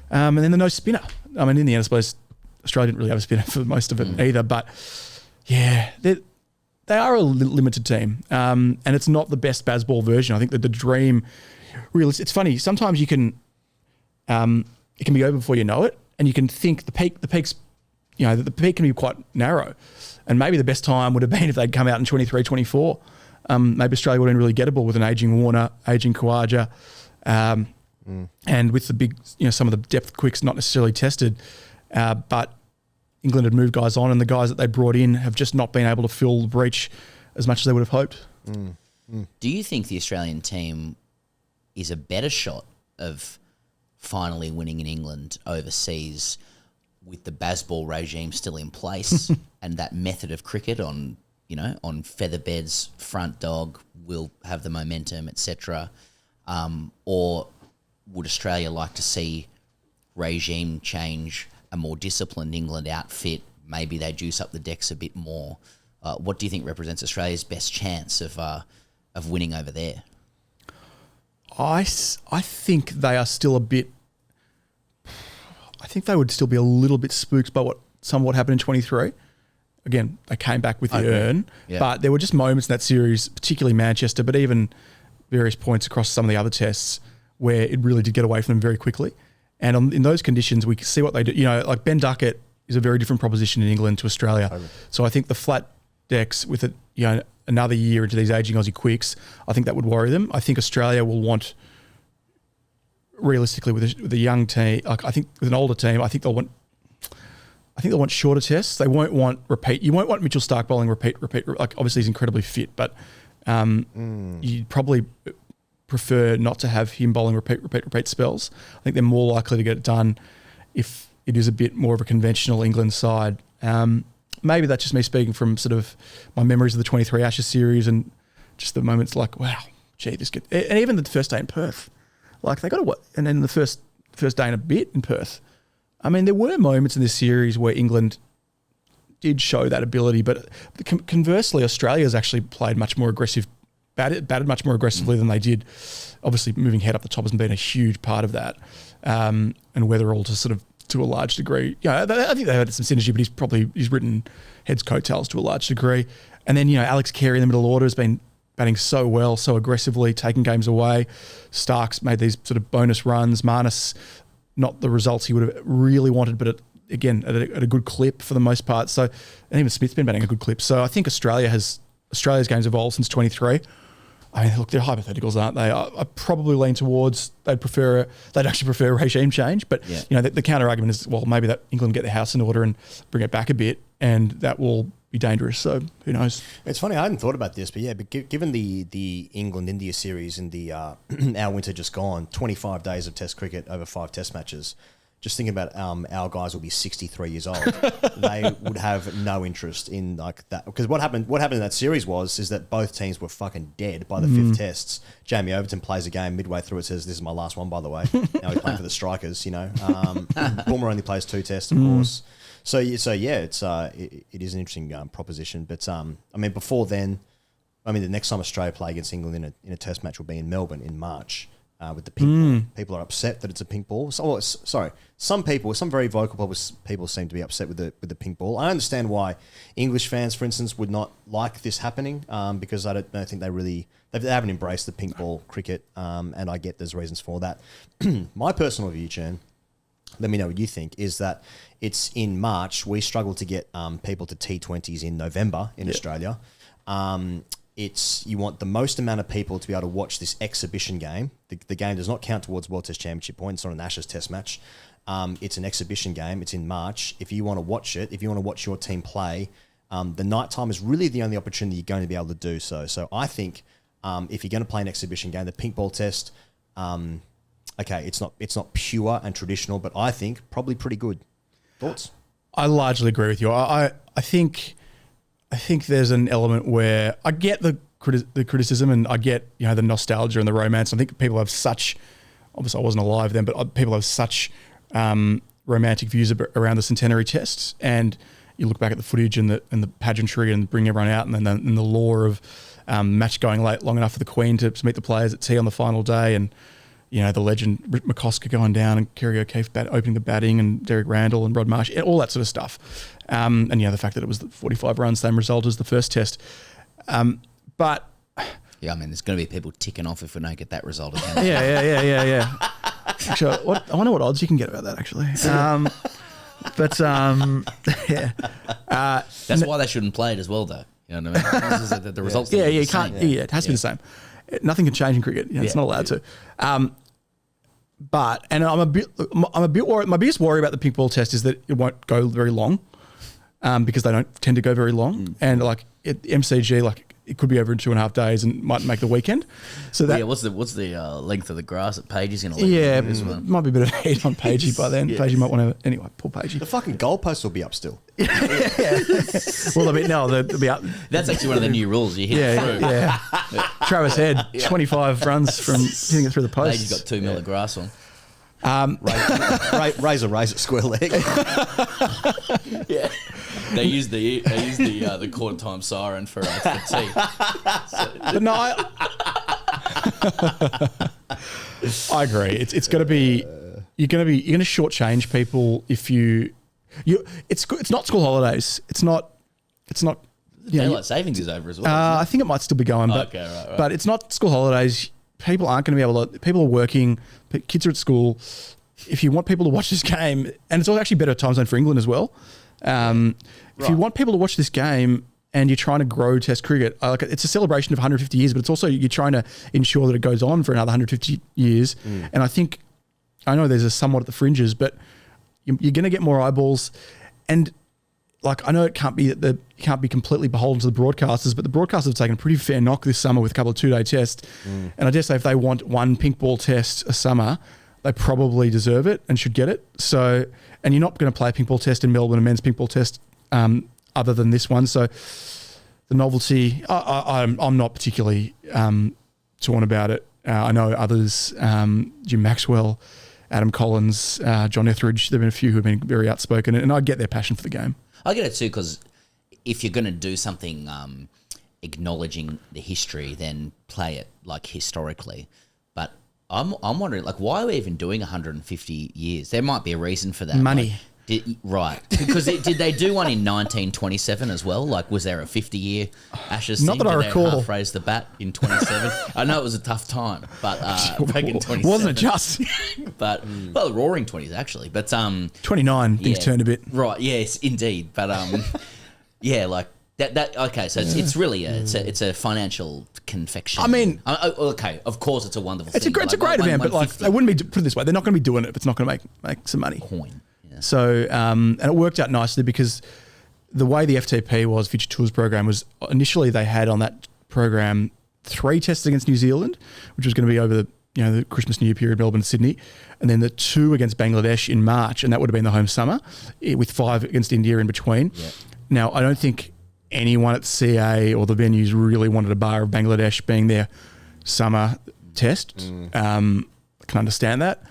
and then the no spinner. I mean, in the end, I suppose Australia didn't really have a spinner for most of it either, but yeah, they are a limited team, and it's not the best Bazball version. I think that the dream, really, it's funny. Sometimes you can, it can be over before you know it, and you can think the peak's, you know, the peak can be quite narrow, and maybe the best time would have been if they'd come out in 23, 24. Maybe Australia would have been really gettable with an aging Warner, aging Khawaja, and with the big, you know, some of the depth quicks not necessarily tested, but England had moved guys on, and the guys that they brought in have just not been able to fill the breach as much as they would have hoped. Do you think the Australian team is a better shot of finally winning in England overseas with the Bazball regime still in place and that method of cricket on, you know, on feather beds, front dog, will have the momentum, etc.? Or would Australia like to see regime change, a more disciplined England outfit? Maybe they juice up the decks a bit more. What do you think represents Australia's best chance of winning over there? I think they are still a bit. I think they would still be a little bit spooked by what happened in 23. Again, they came back with the urn, but there were just moments in that series, particularly Manchester, but even various points across some of the other tests where it really did get away from them very quickly. And in those conditions, we can see what they do. You know, like Ben Duckett is a very different proposition in England to Australia. So I think the flat decks with it, you know, another year into these aging Aussie quicks, I think that would worry them. I think Australia will want, realistically, with a young team, like I think with an older team, I think they'll want shorter tests. They won't want repeat. You won't want Mitchell Starc bowling repeat. Like obviously he's incredibly fit, but you'd probably prefer not to have him bowling repeat spells. I think they're more likely to get it done if it is a bit more of a conventional England side. Maybe that's just me speaking from sort of my memories of the 23 Ashes series and just the moments like, wow, gee, this could, and even the first day in Perth, like they got to, and then the first day and a bit in Perth. I mean, there were moments in this series where England did show that ability, but conversely, Australia's actually played much more aggressive, batted much more aggressively than they did. Obviously, moving head up the top hasn't been a huge part of that, and Weatherall to sort of to a large degree. Yeah, I think they had some synergy, but he's written heads coattails to a large degree. And then, you know, Alex Carey in the middle order has been batting so well, so aggressively, taking games away. Stark's made these sort of bonus runs. Marnus, not the results he would have really wanted, but again, at a good clip for the most part. So, and even Smith's been batting a good clip. So I think Australia's game's evolved since 23. I mean, look, they're hypotheticals, aren't they? I probably lean towards they'd actually prefer a regime change. But you know, the counter argument is, well, maybe that England get their house in order and bring it back a bit, and that will be dangerous. So who knows? It's funny, I hadn't thought about this, but yeah, but given the England-India series in the our winter just gone, 25 days of Test cricket over 5 Test matches. Just thinking about our guys will be 63 years old. They would have no interest in like that, because what happened in that series is that both teams were fucking dead by the 5th tests. Jamie Overton plays a game midway through. It says, "This is my last one, by the way." Now he's playing for the Strikers. You know, Boomer only plays 2 tests, of course. So yeah, it is an interesting proposition. But I mean, before then, I mean, the next time Australia play against England in a Test match will be in Melbourne in March. With the pink ball. People are upset that it's a pink ball. Some very vocal people seem to be upset with the pink ball. I understand why English fans, for instance, would not like this happening because I don't think they haven't embraced the pink ball cricket, and I get there's reasons for that. My personal view, Chen, let me know what you think, is that it's in March. We struggle to get people to T20s in November in Australia. You want the most amount of people to be able to watch this exhibition game. The game does not count towards World Test Championship points. It's not an Ashes Test match. It's an exhibition game. It's in March. If you want to watch it, if you want to watch your team play, the night time is really the only opportunity you're going to be able to do so. So I think if you're going to play an exhibition game, the pink ball test, okay, it's not pure and traditional, but I think probably pretty good. Thoughts? I largely agree with you. I think there's an element where I get the criticism, and I get the nostalgia and the romance. I think people have such, obviously I wasn't alive then, but people have such romantic views around the centenary tests. And you look back at the footage and the pageantry and bring everyone out, and then the lore of match going long enough for the Queen to meet the players at tea on the final day, and the legend McCosker going down and Kerry O'Keefe opening the batting, and Derek Randall and Rod Marsh, all that sort of stuff. And the fact that it was 45 runs, same result as the first test. But yeah, I mean, there's going to be people ticking off if we don't get that result again. Yeah. Actually, I wonder what odds you can get about that, actually. Yeah. That's why they shouldn't play it as well, though. You know what I mean? The results. You can't. Yeah, it has to be the same. Nothing can change in cricket. It's not allowed to. But I'm a bit worried. My biggest worry about the pink ball test is that it won't go very long, because they don't tend to go very long, and like at MCG, it could be over in 2.5 days and might make the weekend. So that what's the length of the grass that Pagey's going to leave? Yeah, might be a bit of heat on Pagey by then. Pagey might want to anyway. Poor Pagey. The fucking goalposts will be up still. Well, they'll be up. That's actually one of the new rules. You hit it through. Yeah. Travis Head, 25 runs from hitting it through the post. Pagey's got 2 mil of grass on. Razor square leg. Yeah, they use the court time siren for tea. But no, I agree. It's going to be you're going to shortchange people if you. It's not school holidays. It's not. Daylight savings is over as well. I think it might still be going, but right. But it's not school holidays. People aren't going to be able to. People are working. Kids are at school. If you want people to watch this game, and it's actually better time zone for England as well. If you want people to watch this game and you're trying to grow Test cricket, it's a celebration of 150 years, but it's also you're trying to ensure that it goes on for another 150 years. And I know there's a somewhat at the fringes, but you're going to get more eyeballs. And I know it can't be completely beholden to the broadcasters, but the broadcasters have taken a pretty fair knock this summer with a couple of 2-day tests. And I dare say if they want one pink ball test a summer, they probably deserve it and should get it. So, and you're not going to play a pink ball test in Melbourne, a men's pink ball test, other than this one. So the novelty, I'm not particularly torn about it. I know others, Jim Maxwell, Adam Collins, John Etheridge, there have been a few who have been very outspoken, and I get their passion for the game. I get it too, because if you're going to do something acknowledging the history, then play it historically. But I'm wondering, why are we even doing 150 years? There might be a reason for that. Money. Right. Because did they do one in 1927 as well? Was there a 50-year Ashes Not thing? that I recall. They half-raised the bat in 27? I know it was a tough time, but back in 27. Wasn't it just? But, the roaring 20s, actually. But 29, things turned a bit. Right, yes, indeed. But, that okay, so it's really it's a financial confection. I mean, okay, of course it's a wonderful thing. It's a great event, but they wouldn't be, put it this way, they're not going to be doing it if it's not going to make some money. Coin. Yeah. So, and it worked out nicely because the way the FTP was, Future Tours program, was initially they had on that program 3 tests against New Zealand, which was going to be over the Christmas New Year period, Melbourne, Sydney, and then the 2 against Bangladesh in March, and that would have been the home summer, with 5 against India in between. Yeah. Now, I don't think anyone at the CA or the venues really wanted a bar of Bangladesh being their summer test. I can understand that.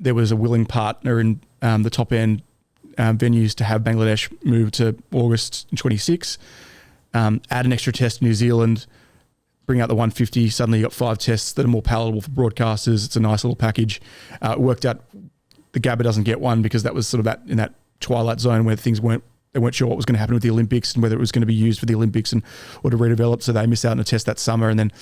There was a willing partner in the top end venues to have Bangladesh move to August 26. Add an extra test to New Zealand, bring out the 150. Suddenly you got 5 tests that are more palatable for broadcasters. It's a nice little package. It worked out. The Gabba doesn't get one because that was sort of in that twilight zone where things they weren't sure what was going to happen with the Olympics and whether it was going to be used for the Olympics or to redevelop. So they miss out on a test that summer and then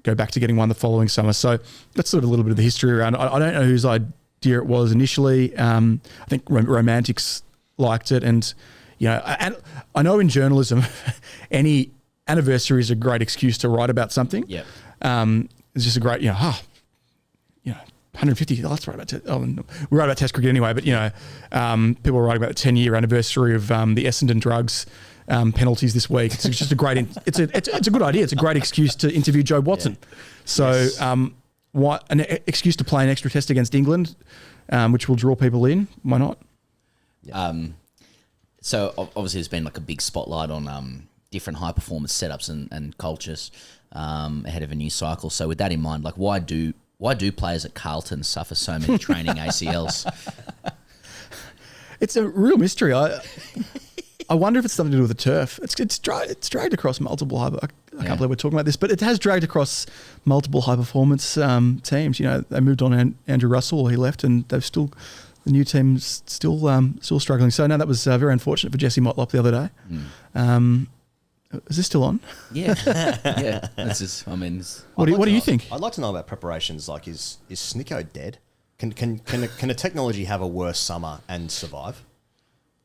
go back to getting one the following summer. So that's sort of a little bit of the history around it. I don't know whose idea it was initially. I think Romantics liked it. And I know in journalism, any anniversary is a great excuse to write about something. Yeah. It's just a great, 150. Let's write about we write about Test cricket anyway. But people are writing about the 10-year anniversary of the Essendon drugs penalties this week. It's just a great. It's a good idea. It's a great excuse to interview Joe Watson. Yeah. So what an excuse to play an extra test against England, which will draw people in. Why not? So obviously there's been like a big spotlight on different high performance setups and cultures ahead of a new cycle. So with that in mind, like why do players at Carlton suffer so many training ACLs? It's a real mystery. I wonder if it's something to do with the turf. It's dragged across multiple I can't believe we're talking about this, but it has dragged across multiple high performance teams. You know, they moved on Andrew Russell, he left, and the new team's still struggling. So no, that was very unfortunate for Jesse Motlop the other day. Is this still on? Yeah, yeah. That's just. I mean, what do you think? I'd like to know about preparations. Like, is Snicko dead? Can a technology have a worse summer and survive?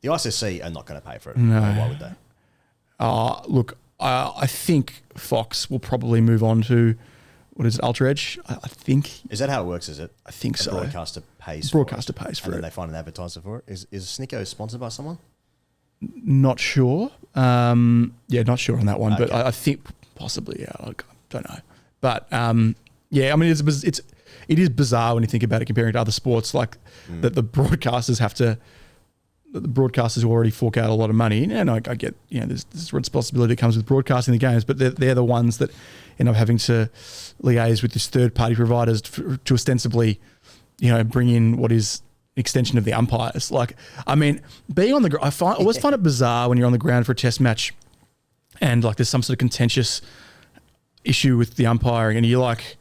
The ICC are not going to pay for it. No. Why would they? Look, I think Fox will probably move on to, what is it, Ultra Edge? I think. Is that how it works, is it? I think so. Broadcaster pays for it. And then they find an advertiser for it. Is Snicko sponsored by someone? Not sure. Not sure on that one, but I think possibly, I don't know. But, I mean, it is bizarre when you think about it comparing to other sports, like that the broadcasters who already fork out a lot of money, and I get, there's this responsibility that comes with broadcasting the games, but they're the ones that end up having to liaise with these third-party providers to ostensibly, bring in what is an extension of the umpires. Like, I mean, being on the, I always find it bizarre when you're on the ground for a test match, and like there's some sort of contentious issue with the umpiring, and you're like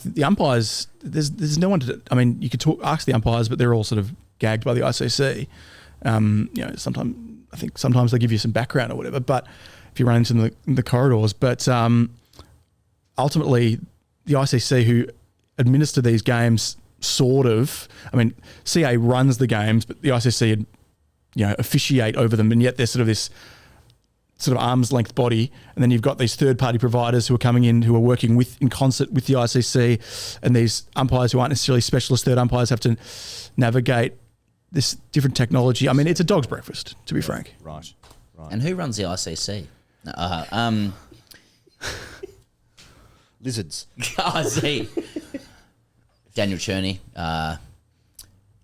the umpires, there's no one to, I mean, you could ask the umpires, but they're all sort of gagged by the ICC. Sometimes they give you some background or whatever, but if you run into the corridors, but ultimately the ICC who administer these games CA runs the games, but the ICC officiate over them, and yet they're sort of this sort of arm's length body, and then you've got these third party providers who are coming in, who are working in concert with the ICC, and these umpires who aren't necessarily specialist third umpires have to navigate this different technology. I mean, it's a dog's breakfast, to be frank. Right. And who runs the ICC? Lizards. I see. Daniel Cherny,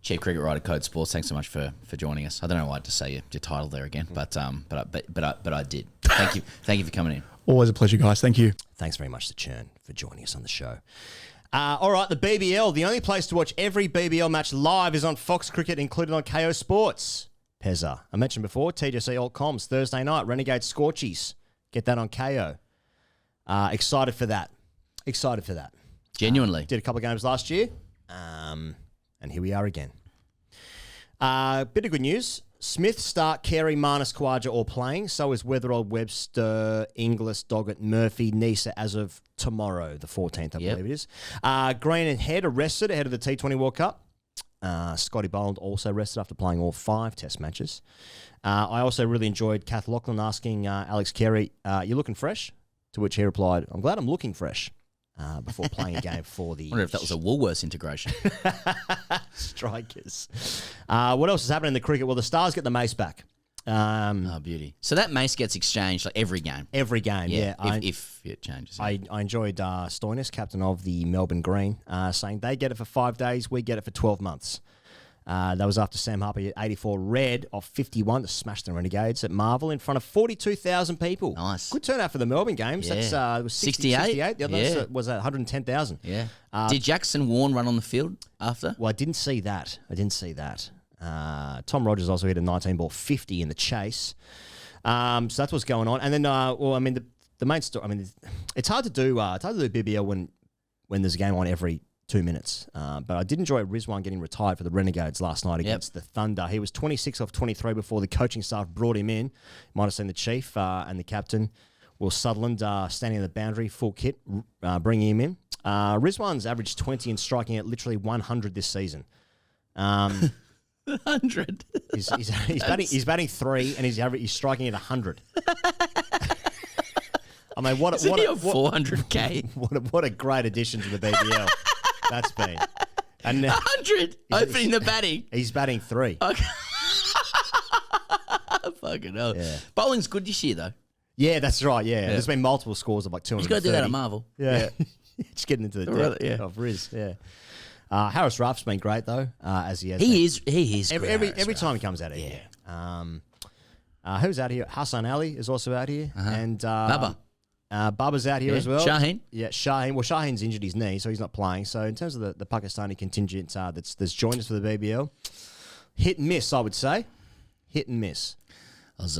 Chief Cricket Writer, Kayo Sports. Thanks so much for joining us. I don't know why I had to say your title there again, but I did. Thank you for coming in. Always a pleasure, guys. Thank you. Thanks very much to Chern for joining us on the show. All right, the BBL. The only place to watch every BBL match live is on Fox Cricket, included on Kayo Sports. Pezza. I mentioned before, TGC Alt Comms, Thursday night, Renegade Scorchies. Get that on Kayo. Excited for that. Genuinely. Did a couple of games last year, and here we are again. Bit of good news. Smith, Starc, Carey, Marnus, Khawaja all playing. So is Weatherald, Webster, Inglis, Doggett, Murphy, Nisa as of tomorrow, the 14th, I believe it is. Green and Head are rested ahead of the T20 World Cup. Scotty Boland also rested after playing all 5 test matches. I also really enjoyed Kath Lachlan asking Alex Carey, "You looking fresh?" To which he replied, "I'm glad I'm looking fresh." Before playing a game for the... I wonder if that was a Woolworths integration. Strikers. What else is happening in the cricket? Well, the Stars get the mace back. Beauty. So that mace gets exchanged like every game? Every game, yeah. If it changes. I enjoyed Stoinis, captain of the Melbourne Green, saying they get it for 5 days, we get it for 12 months. That was after Sam Harper hit 84 red off 51 to smash the Renegades at Marvel in front of 42,000 people. Nice. Good turnout for the Melbourne games. Yeah. It was 68. The other was 110,000. Yeah. Did Jackson Warne run on the field after? Well, I didn't see that. Tom Rogers also hit a 19-ball 50 in the chase. So that's what's going on. And then, the main story. It's hard to do BBL when there's a game on every 2 minutes. But I did enjoy Rizwan getting retired for the Renegades last night against the Thunder. He was 26 off 23 before the coaching staff brought him in. You might have seen the Chief and the captain, Will Sutherland, standing in the boundary, full kit, bringing him in. Rizwan's averaged 20 and striking at literally 100 this season. 100? He's batting 3 and he's striking at 100. I mean, what 400k? What a great addition to the BBL. That's been. And 100 opening the batting. He's batting 3. Okay. Fucking hell. Yeah. Bowling's good this year, though. Yeah, that's right. Yeah. There's been multiple scores of like 230. He's got to do that at Marvel. Yeah. Just getting into the depth of Riz. Yeah. Harris Ruff's been great though, as he has. He is. Every time he comes out here. Yeah. Who's out here? Hassan Ali is also out here, and Bubba. Bubba's out here as well. Shaheen. Yeah, Shaheen. Well, Shaheen's injured his knee, so he's not playing. So in terms of the Pakistani contingent that's joined us for the BBL, hit and miss, I would say. Hit and miss. I was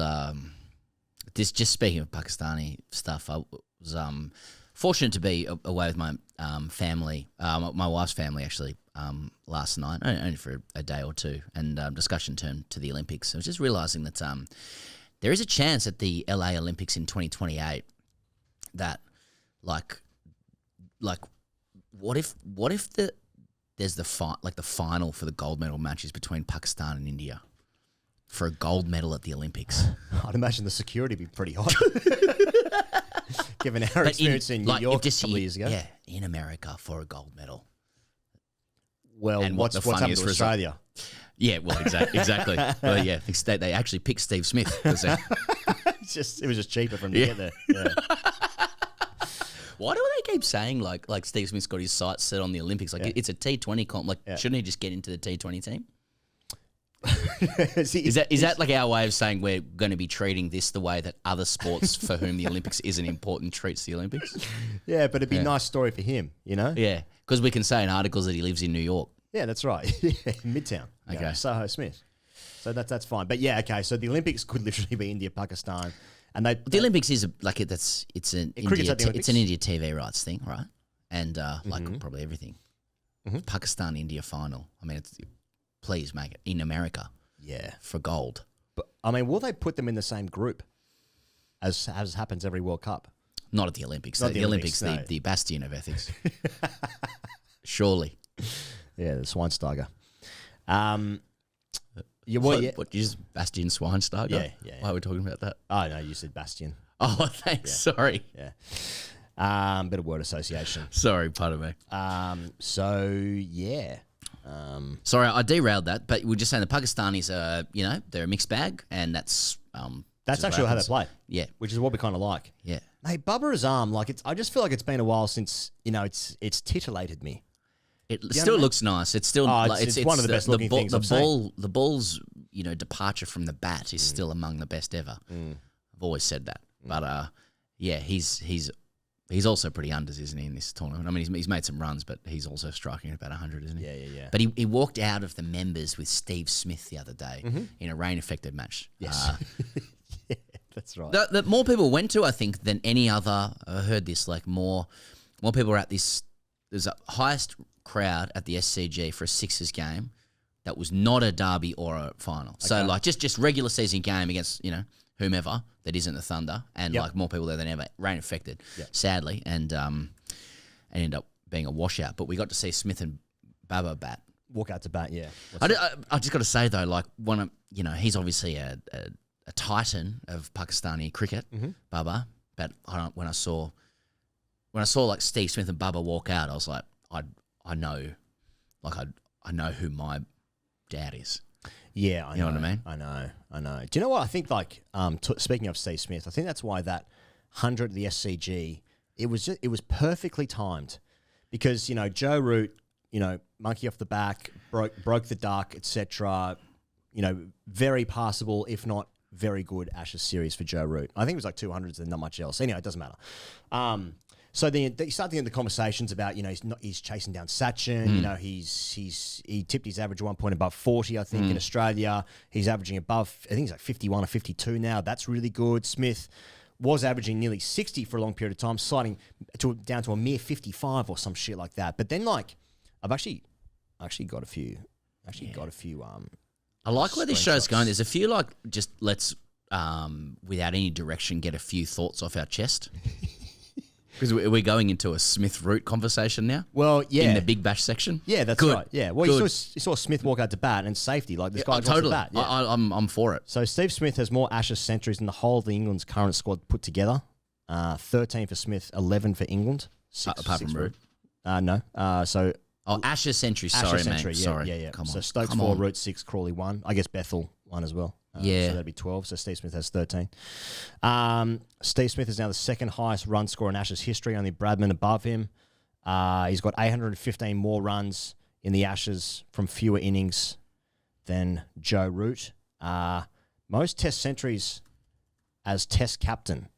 just speaking of Pakistani stuff. I was fortunate to be away with my family, my wife's family actually, last night, only for a day or two, and discussion turned to the Olympics. I was just realising that there is a chance at the LA Olympics in 2028 that, like, what if there's the final for the gold medal matches between Pakistan and India for a gold medal at the Olympics? I'd imagine the security would be pretty hot. Given our experience in New York a couple of years ago. Yeah, in America for a gold medel. Well, and what's happened to Australia? Yeah, well, exactly. Well, yeah, they actually picked Steve Smith. It was just cheaper for him to get there. Yeah. Why do they keep saying like Steve Smith's got his sights set on the Olympics? Like it's a T20 comp. Like shouldn't he just get into the T20 team? Is that like our way of saying we're going to be treating this the way that other sports for whom the Olympics isn't important treats the Olympics? Yeah, but it'd be a nice story for him, you know? Yeah, because we can say in articles that he lives in New York. Yeah, that's right. Midtown. Okay. Soho Smith. So that's fine. But yeah, okay. So the Olympics could literally be India, Pakistan, and the Olympics is it's an India TV rights thing, right? And like probably everything. Pakistan India final. I mean, please make it in America. Yeah, for gold. But I mean, will they put them in the same group as happens every World Cup? Not at the Olympics. Not the Olympics, no. the bastion of ethics. Surely. Yeah, the Schweinsteiger. What is Bastian Schweinsteiger? Yeah. Why are we talking about that? Oh, no, you said Bastian. Oh, thanks. Yeah. Sorry. Yeah. Bit of word association. Sorry, pardon me. So, yeah. Sorry, I derailed that, but we're just saying the Pakistanis are, they're a mixed bag, and that's actually how they play. Yeah. Which is what we kind of like. Yeah. Hey, Bubba Azam, I just feel like it's been a while since, it's titillated me. It still looks nice. It's still it's one of the best looking things I've seen. The ball's departure from the bat is still among the best ever. I've always said that, but yeah, he's also pretty unders, isn't he, in this tournament? I mean, he's made some runs, but he's also striking at about 100, isn't he? Yeah. But he walked out of the members with Steve Smith the other day in a rain-affected match. Yes, yeah, that's right. That more people went to, I think, than any other. I heard this, like more people were at this. There's a highest crowd at the SCG for a Sixers game that was not a derby or a final. Okay. So like just regular season game against whomever that isn't the Thunder, and like more people there than ever. Rain affected, sadly, and ended up being a washout. But we got to see Smith and Baba bat. Walk out to bat, yeah. I just got to say though, like he's obviously a titan of Pakistani cricket, Baba. But when I saw like Steve Smith and Baba walk out, I was like, I know who my dad is. Yeah, I know. You know what I mean? I know. Do you know what I think? Like, speaking of Steve Smith, I think that's why that 100 at the SCG it was perfectly timed, because Joe Root, monkey off the back, broke the duck, etc. Very passable, if not very good Ashes series for Joe Root. I think it was like 200s and not much else. Anyway, it doesn't matter. So then you start getting the conversations about, he's chasing down Sachin. He tipped his average 1 point above 40, I think, in Australia. He's averaging above, I think he's like 51 or 52 now. That's really good. Smith was averaging nearly 60 for a long period of time, sliding down to a mere 55 or some shit like that. But then, like, I've actually got a few. I like where this show's going. There's a few, like, just let's, without any direction, get a few thoughts off our chest. Because we're going into a Smith Root conversation now. Well, yeah, in the Big Bash section. Yeah, that's right. Yeah, well, you saw Smith walk out to bat and safety. Like this guy wants totally. to bat. Yeah. I'm for it. So Steve Smith has more Ashes centuries than the whole of the England's current squad put together. 13 for Smith, 11 for England. Apart from Root. No. Ashes centuries. Ashes Sorry, century, mate. Yeah, Sorry. Yeah. Come on. So Stokes 4, Root 6, Crawley 1. I guess Bethel 1 as well. So that'd be 12. So Steve Smith has 13. Steve Smith is now the second highest run scorer in Ashes history, only Bradman above him. He's got 815 more runs in the Ashes from fewer innings than Joe Root. Most Test centuries as Test captain.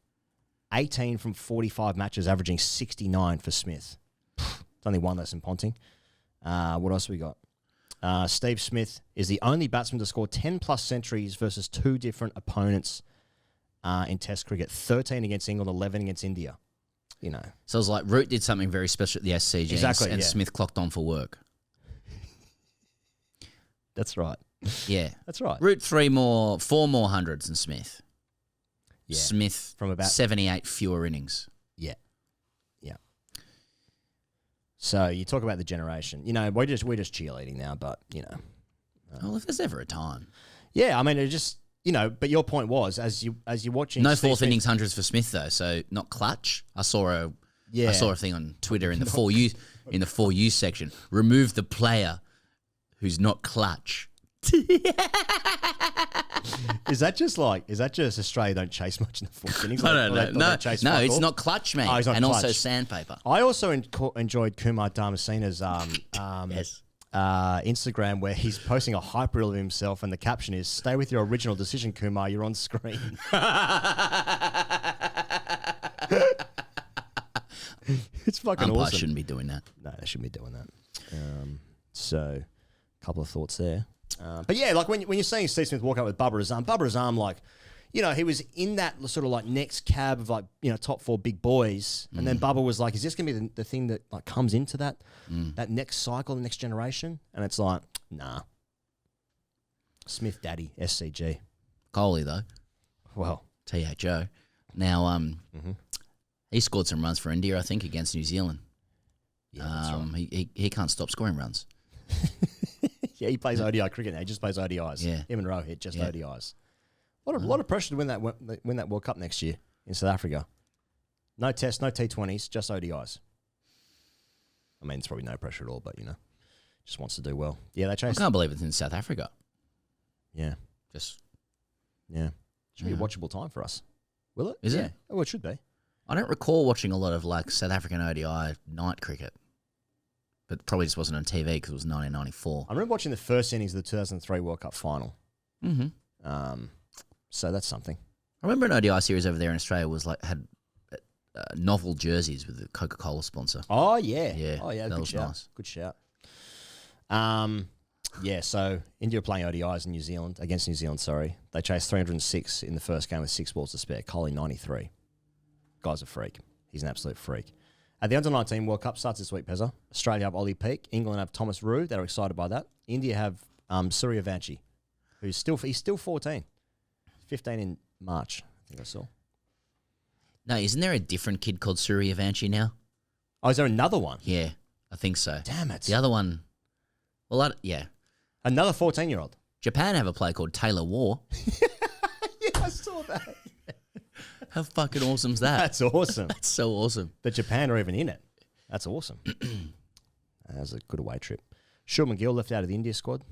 18 from 45 matches, averaging 69 for Smith. It's only one less than Ponting. What else we got? Steve Smith is the only batsman to score 10-plus centuries versus two different opponents in Test cricket. 13 against England, 11 against India. You know. So it was like Root did something very special at the SCG, Exactly, and yeah. Smith clocked on for work. That's right. Yeah. That's right. Root 4 more hundreds than Smith. Yeah. Smith From about 78 fewer innings. Yeah. So you talk about the generation. You know, we're just cheerleading now, but you know. Well, if there's ever a time. Yeah, I mean, it just, you know, but your point was as you're watching. No Steve fourth Smith- innings hundreds for Smith though, so not clutch. I saw a thing on Twitter in the Not 4U section. Remove the player who's not clutch. Is that just Australia don't chase much in the fourth innings? I don't know. Or they chase No, fuck it's all? not clutch, mate. Oh, he's not and also clutch. sandpaper. I also enjoyed Kumar Dharmasina's Instagram where he's posting a hype reel of himself and the caption is, "Stay with your original decision, Kumar. You're on screen." It's fucking Umpires awesome. shouldn't be doing that. No, they shouldn't be doing that. So, a couple of thoughts there. But yeah, like when you're seeing Steve Smith walk out with Bubba Azam, like, you know, he was in that sort of like next cab of like, you know, top four big boys. And then Bubba was like, is this going to be the thing that like comes into that next cycle, the next generation? And it's like, nah. Smith Daddy, SCG. Coley, though. Well. THO. Now, he scored some runs for India, I think, against New Zealand. Yeah, that's right. He can't stop scoring runs. Yeah, he plays ODI cricket now. He just plays ODIs. Yeah. Him and Rohit, just ODIs. A lot of pressure to win that World Cup next year in South Africa. No tests, no T20s, just ODIs. I mean, it's probably no pressure at all, but, you know, just wants to do well. Yeah, they I chased. can't believe it's in South Africa. Yeah. Yeah. Should be a watchable time for us. Will it? Is yeah. it? Oh, it should be. I don't recall watching a lot of like South African ODI night cricket, but probably just wasn't on TV because it was 1994. I remember watching the first innings of the 2003 World Cup final. Mm-hmm. So that's something. I remember an ODI series over there in Australia was like had novel jerseys with the Coca-Cola sponsor. Oh yeah, Yeah, Oh yeah, that good was shout. nice. Good shout. Yeah. So India are playing ODIs in New Zealand against New Zealand. Sorry, they chased 306 in the first game with 6 balls to spare. Kohli 93. Guy's a freak. He's an absolute freak. At the Under-19 World Cup starts this week, Pezza. Australia have Ollie Peake. England have Thomas Rue. They're excited by that. India have Suryavanshi, who's still 14. 15 in March, I think I saw. No, isn't there a different kid called Suryavanshi now? Oh, is there another one? Yeah, I think so. Damn it. The other one, well, yeah. Another 14-year-old. Japan have a player called Taylor War. Yeah, I saw that. How fucking awesome is that? That's awesome. That's so awesome. That Japan are even in it. That's awesome. That was a good away trip. Shulman Gill left out of the India squad.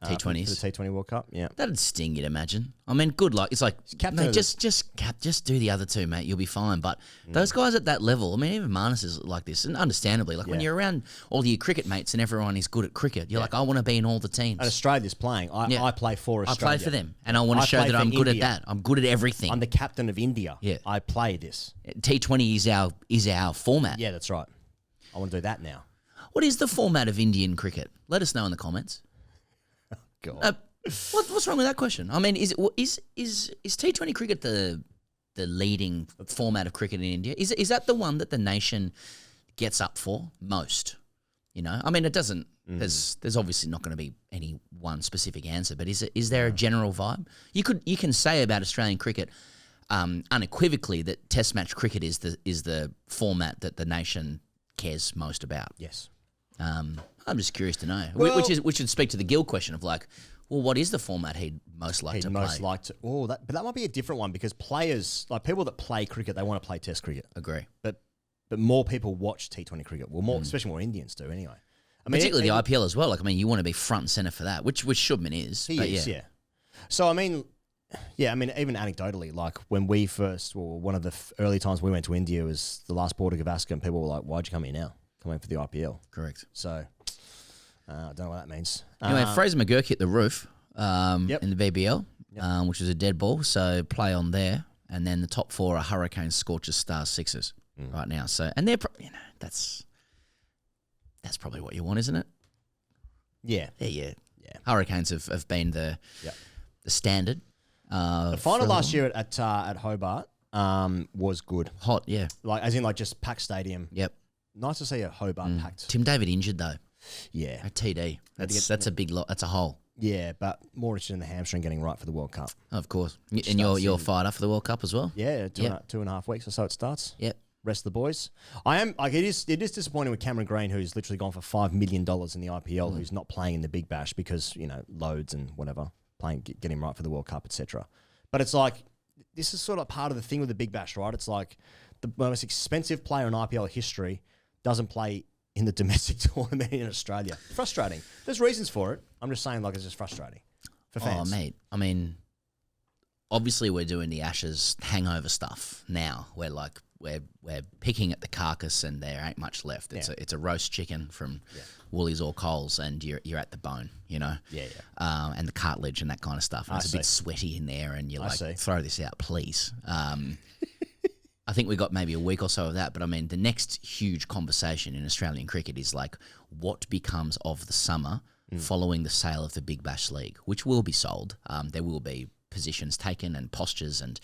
T20s. For the T20 World Cup, yeah. That'd sting, you'd imagine. I mean, good luck. It's like, captain mate, of just do the other two, mate. You'll be fine. But those guys at that level, I mean, even Marnus is like this, and understandably, like when Yeah. you're around all your cricket mates and everyone is good at cricket, you're like, I want to be in all the teams. And Australia's playing. I play for Australia. I play for them, and I want to show play that for I'm good India. at that. I'm good at everything. I'm the captain of India. Yeah. I play this. T20 is our format. Yeah, that's right. I want to do that now. What is the format of Indian cricket? Let us know in the comments. God. What's wrong with that question? I mean, is T20 cricket the leading format of cricket in India? Is that the one that the nation gets up for most? You know, I mean, it doesn't. There's obviously not going to be any one specific answer, but is there a general vibe? You can say about Australian cricket unequivocally that Test match cricket is the format that the nation cares most about. Yes. I'm just curious to know, Well- which should speak to the Gill question of like, well, what is the format he'd most like to play? But that might be a different one because players, like people that play cricket, they want to play Test cricket. Agree. But more people watch T20 cricket. Well, more, especially more Indians do anyway. I mean, Particularly the IPL as well. Like, I mean, you want to be front and center for that, which Shubman is. He but is, yeah. So, I mean, even anecdotally, like when we first, well, one of the early times we went to India was the last Border Gavaskar, and people were like, why'd you come here now? Come in for the IPL. Correct. So, I don't know what that means. Anyway, Fraser McGurk hit the roof in the BBL, which was a dead ball. So play on there, and then the top 4 are Hurricanes, Scorchers, Stars, Sixers right now. So and they're that's probably what you want, isn't it? Yeah. Hurricanes have been the standard. The final last year at Hobart was good. Hot, yeah. Like as in like just packed stadium. Yep. Nice to see a Hobart packed. Tim David injured though. Yeah. At TD. That's a big lot. That's a hole. Yeah, but more interested in the hamstring getting right for the World Cup. Of course. And you're fired up for the World Cup as well? Yeah, two and a half weeks or so it starts. Yep. Rest of the boys. I am like it is disappointing with Cameron Green, who's literally gone for $5 million in the IPL, who's not playing in the Big Bash because loads and whatever, get him right for the World Cup, etc. But it's like this is sort of part of the thing with the Big Bash, right? It's like the most expensive player in IPL history doesn't play in the domestic tournament in Australia. Frustrating. There's reasons for it. I'm just saying, like, it's just frustrating for fans. Oh, mate. I mean, obviously we're doing the Ashes hangover stuff now. We're picking at the carcass and there ain't much left. It's a roast chicken from Woolies or Coles, and you're at the bone, and the cartilage and that kind of stuff. And it's a bit sweaty in there, and you're like, throw this out, please. I think we got maybe a week or so of that, but I mean, the next huge conversation in Australian cricket is like, what becomes of the summer following the sale of the Big Bash League, which will be sold. There will be positions taken and postures and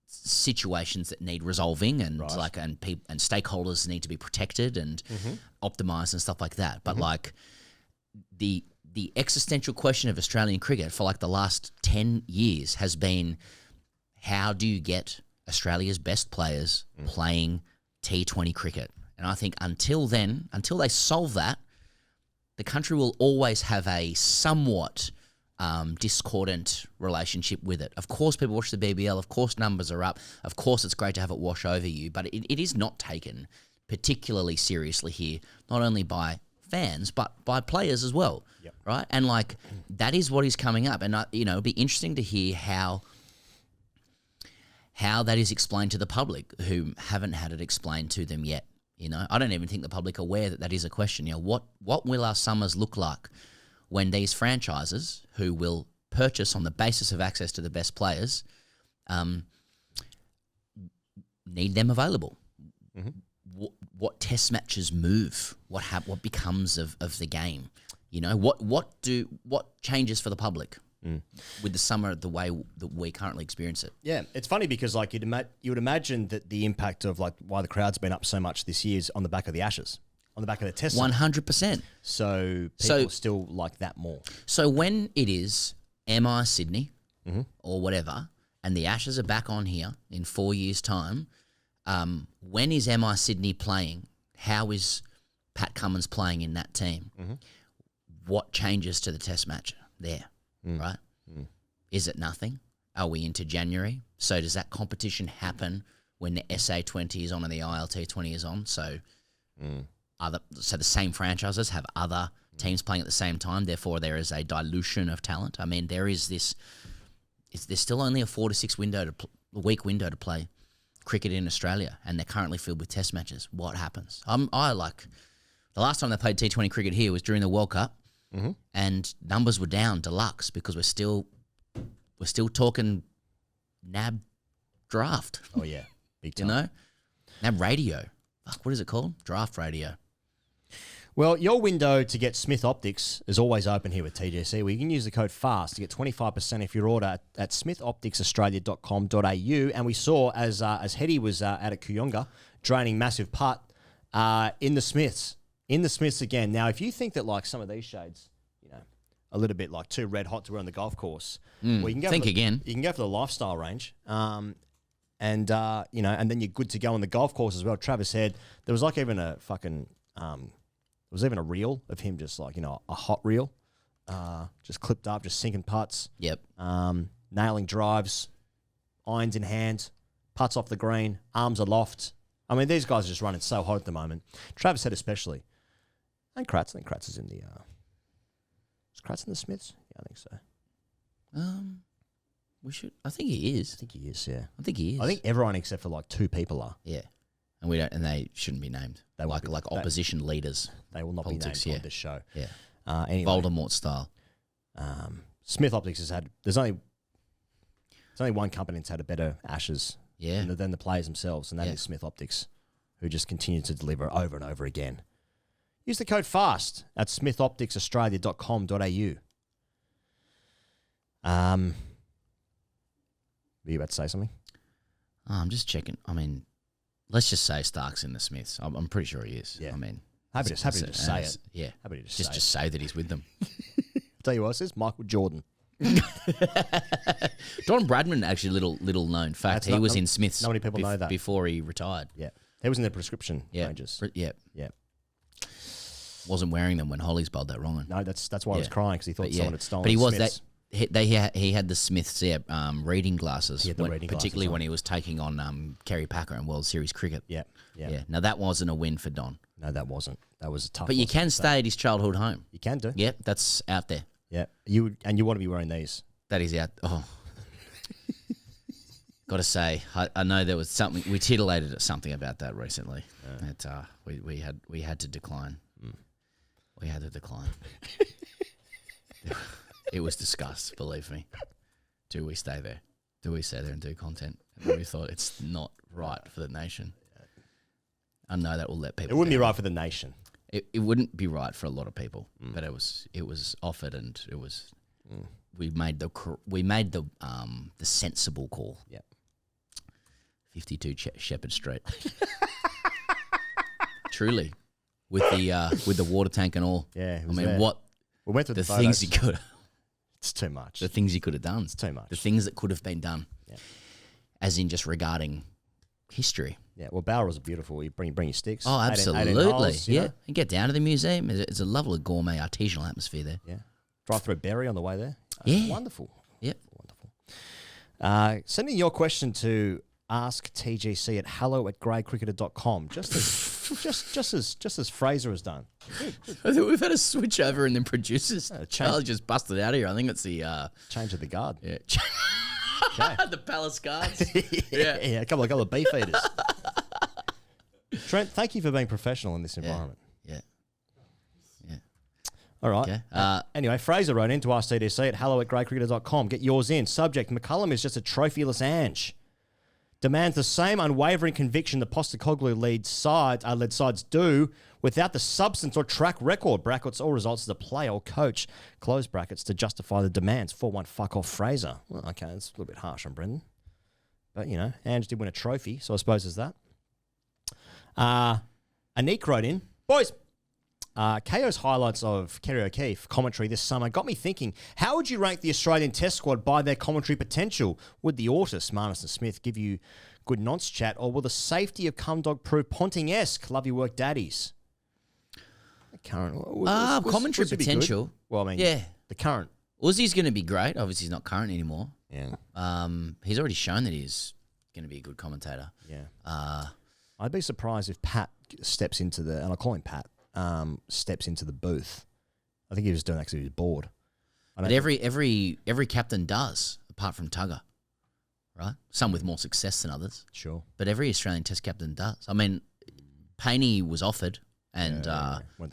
situations that need resolving and and stakeholders need to be protected and optimized and stuff like that. But like the existential question of Australian cricket for like the last 10 years has been, how do you get Australia's best players playing T20 cricket? And I think until they solve that, the country will always have a somewhat discordant relationship with it. Of course, people watch the BBL. Of course, numbers are up. Of course, it's great to have it wash over you. But it is not taken particularly seriously here, not only by fans, but by players as well, right? And like that is what is coming up. And it'd be interesting to hear how that is explained to the public who haven't had it explained to them yet. I don't even think the public are aware that is a question. What will our summers look like when these franchises, who will purchase on the basis of access to the best players, need them available? What test matches move? What becomes of the game? What changes for the public with the summer the way that we currently experience it? Yeah, it's funny because like you would imagine that the impact of like why the crowd's been up so much this year is on the back of the Ashes, on the back of the Test. 100%. So people still like that more. So when it is MI Sydney or whatever, and the Ashes are back on here in 4 years' time, when is MI Sydney playing? How is Pat Cummins playing in that team? What changes to the Test match there, right? Is it nothing? Are we into January? So does that competition happen when the SA20 is on and the ILT20 is on? So the same franchises have other teams playing at the same time, therefore there is a dilution of talent. I mean, there's still only a 4 to 6 week window to play cricket in Australia, and they're currently filled with Test matches. What happens? The last time they played T20 cricket here was during the World Cup, and numbers were down deluxe because we're still talking NAB draft. Oh yeah, big time. NAB radio. Fuck, what is it called? Draft radio. Well, your window to get Smith Optics is always open here with TGC, where you can use the code FAST to get 25% if you order at smithopticsaustralia.com.au. And we saw as Heady was out at Kooyonga draining massive putt in the Smiths again. Now, if you think that like some of these shades, a little bit like too red hot to wear on the golf course, well, you can go again. You can go for the lifestyle range, and then you're good to go on the golf course as well. Travis said there was like even a fucking there was even a reel of him just like, a hot reel, just clipped up, just sinking putts. Yep. Nailing drives, irons in hand, putts off the green, arms aloft. I mean, these guys are just running so hot at the moment. Travis said especially. And Kratz. I think Kratz is in the... is Kratz in the Smiths? Yeah, I think so. We should... I think he is. I think he is, yeah. I think he is. I think everyone except for like 2 people are. Yeah. and they shouldn't be named. They like opposition leaders. They will not politics, be named on this show. Yeah. Anyway, Voldemort style. Smith Optics has had. There's only one company that's had a better Ashes than the players themselves, and that is Smith Optics, who just continue to deliver over and over again. Use the code FAST at smithopticsaustralia.com.au. Were you about to say something? I'm just checking. I mean, let's just say Starc's in the Smiths. I'm pretty sure he is. Yeah. I mean, happy to just say it. Yeah. Happy to just say that he's with them. Tell you what it says, Michael Jordan. Don Bradman, actually, little known fact. He was in Smiths. Not many people know that. Before he retired. Yeah. He was in their prescription ranges. Yeah. Yeah. Wasn't wearing them when Hollies bowled that wrong one. No, that's why I was crying, because he thought someone had stolen But he was Smiths. He had the Smiths reading glasses, particularly when he was taking on Kerry Packer in World Series cricket. Yeah. Now that wasn't a win for Don. No, that wasn't. That was a tough. But you can stay at his childhood home. You can do. Yeah, that's out there. Yeah, you want to be wearing these. That is out. Oh, got to say, I know there was something we titillated at something about that recently. That we had to decline. We had to decline. It was discussed, believe me. Do we stay there? Do we stay there and do content? And we thought it's not right for the nation. I know that will let people. It wouldn't down. be right for the nation. It wouldn't be right for a lot of people, but it was offered, and it was. We made the sensible call. Yeah. 52 Shepherd Street. Truly, with the water tank and all. Yeah, I mean, what we went through the things he could. It's too much. The things he could have done. It's too much. The things that could have been done. Yeah. As in just regarding history. Yeah, well, Bowra was beautiful. You bring your sticks. Oh, 18 absolutely. holes, you know? And get down to the museum. It's a lovely gourmet artisanal atmosphere there. Yeah. Drive through Berry on the way there. Yeah. Wonderful. Yep. Wonderful. Sending your question to AskTGC at hello@greycricketer.com. Just as Fraser has done. I think we've had a switch over and then producers. Charlie just busted out of here. I think it's the change of the guard. Yeah. Okay. The Palace Guards. yeah, a couple of beef eaters. Trent, thank you for being professional in this environment. Yeah. All right. Okay. Anyway, Fraser wrote in to AskTGC at hello@greycricketer.com. Get yours in. Subject: McCullum is just a trophyless Ange. Demands the same unwavering conviction that Postecoglou led sides do without the substance or track record, brackets, or results as a player or coach, close brackets, to justify the demands. 4-1 fuck off Fraser. Well, okay, that's a little bit harsh on Brendon. But, Ange did win a trophy, so I suppose there's that. Anik wrote in, boys, Kayo's highlights of Kerry O'Keefe commentary this summer got me thinking, how would you rank the Australian Test squad by their commentary potential? Would the Ortis, Marnus and Smith give you good nonce chat, or will the safety of Cumdog prove Ponting-esque? Love your work, daddies. The current commentary Would it be potential. good? Well, I mean, yeah, the current. Uzi's going to be great. Obviously, he's not current anymore. Yeah. He's already shown that he's going to be a good commentator. Yeah. I'd be surprised if Pat steps into and I call him Pat, steps into the booth. I think he was doing that because he was bored. But every captain does, apart from Tugger, right? Some with more success than others. Sure. But every Australian Test captain does. I mean, Paney was offered, and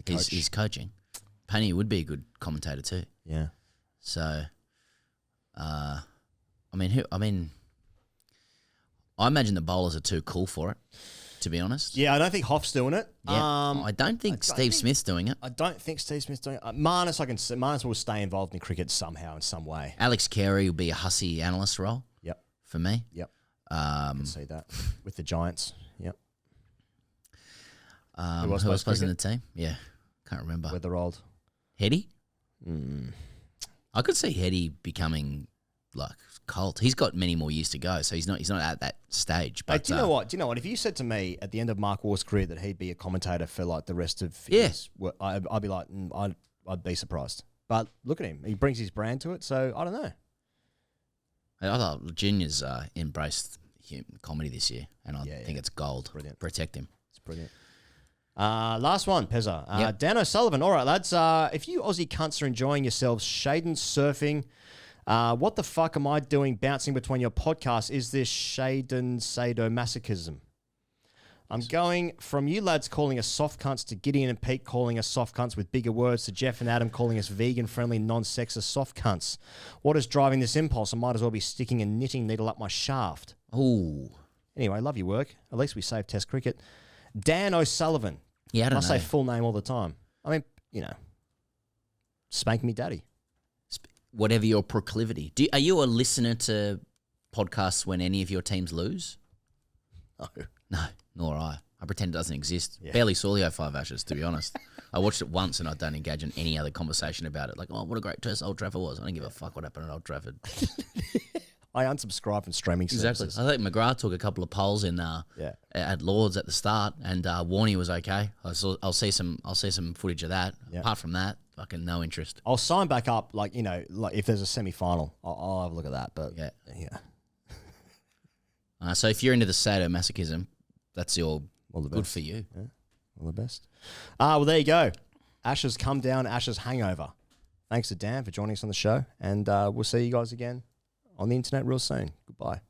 he's coaching. Paney would be a good commentator too. Yeah. So, I imagine the bowlers are too cool for it, to be honest. Yeah, I don't think Hoff's doing it. Yeah. I don't think Steve Smith's doing it. I don't think Steve Smith's doing it. Marnus will stay involved in cricket somehow, in some way. Alex Carey will be a hussy analyst role. Yep. For me. Yep. I can see that with the Giants. Yep. Who else plays in the team? Yeah, can't remember. Weatherald. Heady? I could see Heady becoming like Colt. He's got many more years to go, so he's not at that stage. But do you know what? If you said to me at the end of Mark Waugh's career that he'd be a commentator for like the rest of his work, I'd be like, I'd be surprised. But look at him; he brings his brand to it. So I don't know. I thought Junior's embraced comedy this year, and I think it's gold. Brilliant. Protect him. It's brilliant. Last one, Pezza. Yep. Dan O'Sullivan. All right, lads. If you Aussie cunts are enjoying yourselves shading surfing, what the fuck am I doing bouncing between your podcasts? Is this Shaden sadomasochism? I'm going from you lads calling us soft cunts to Gideon and Pete calling us soft cunts with bigger words to Jeff and Adam calling us vegan-friendly, non-sexist soft cunts. What is driving this impulse? I might as well be sticking a knitting needle up my shaft. Ooh. Anyway, love your work. At least we saved Test cricket. Dan O'Sullivan. Yeah, I don't know. say full name all the time. I mean, spank me daddy. Whatever your proclivity. Are you a listener to podcasts when any of your teams lose? No, nor I. I pretend it doesn't exist. Yeah. Barely saw the 05 Ashes, to be honest. I watched it once and I don't engage in any other conversation about it. Like, oh, what a great test Old Trafford was. I don't give a fuck what happened at Old Trafford. I unsubscribe from streaming services. Exactly. I think McGrath took a couple of polls in at Lords at the start, and Warney was okay. I'll see some footage of that. Yeah. Apart from that, fucking no interest. I'll sign back up, like if there's a semi-final, I'll have a look at that. But yeah. So if you're into the sadomasochism, that's all the good for you. Yeah. All the best. Well, there you go. Ashes come down, Ashes hangover. Thanks to Dan for joining us on the show, and we'll see you guys again on the internet real soon. Goodbye.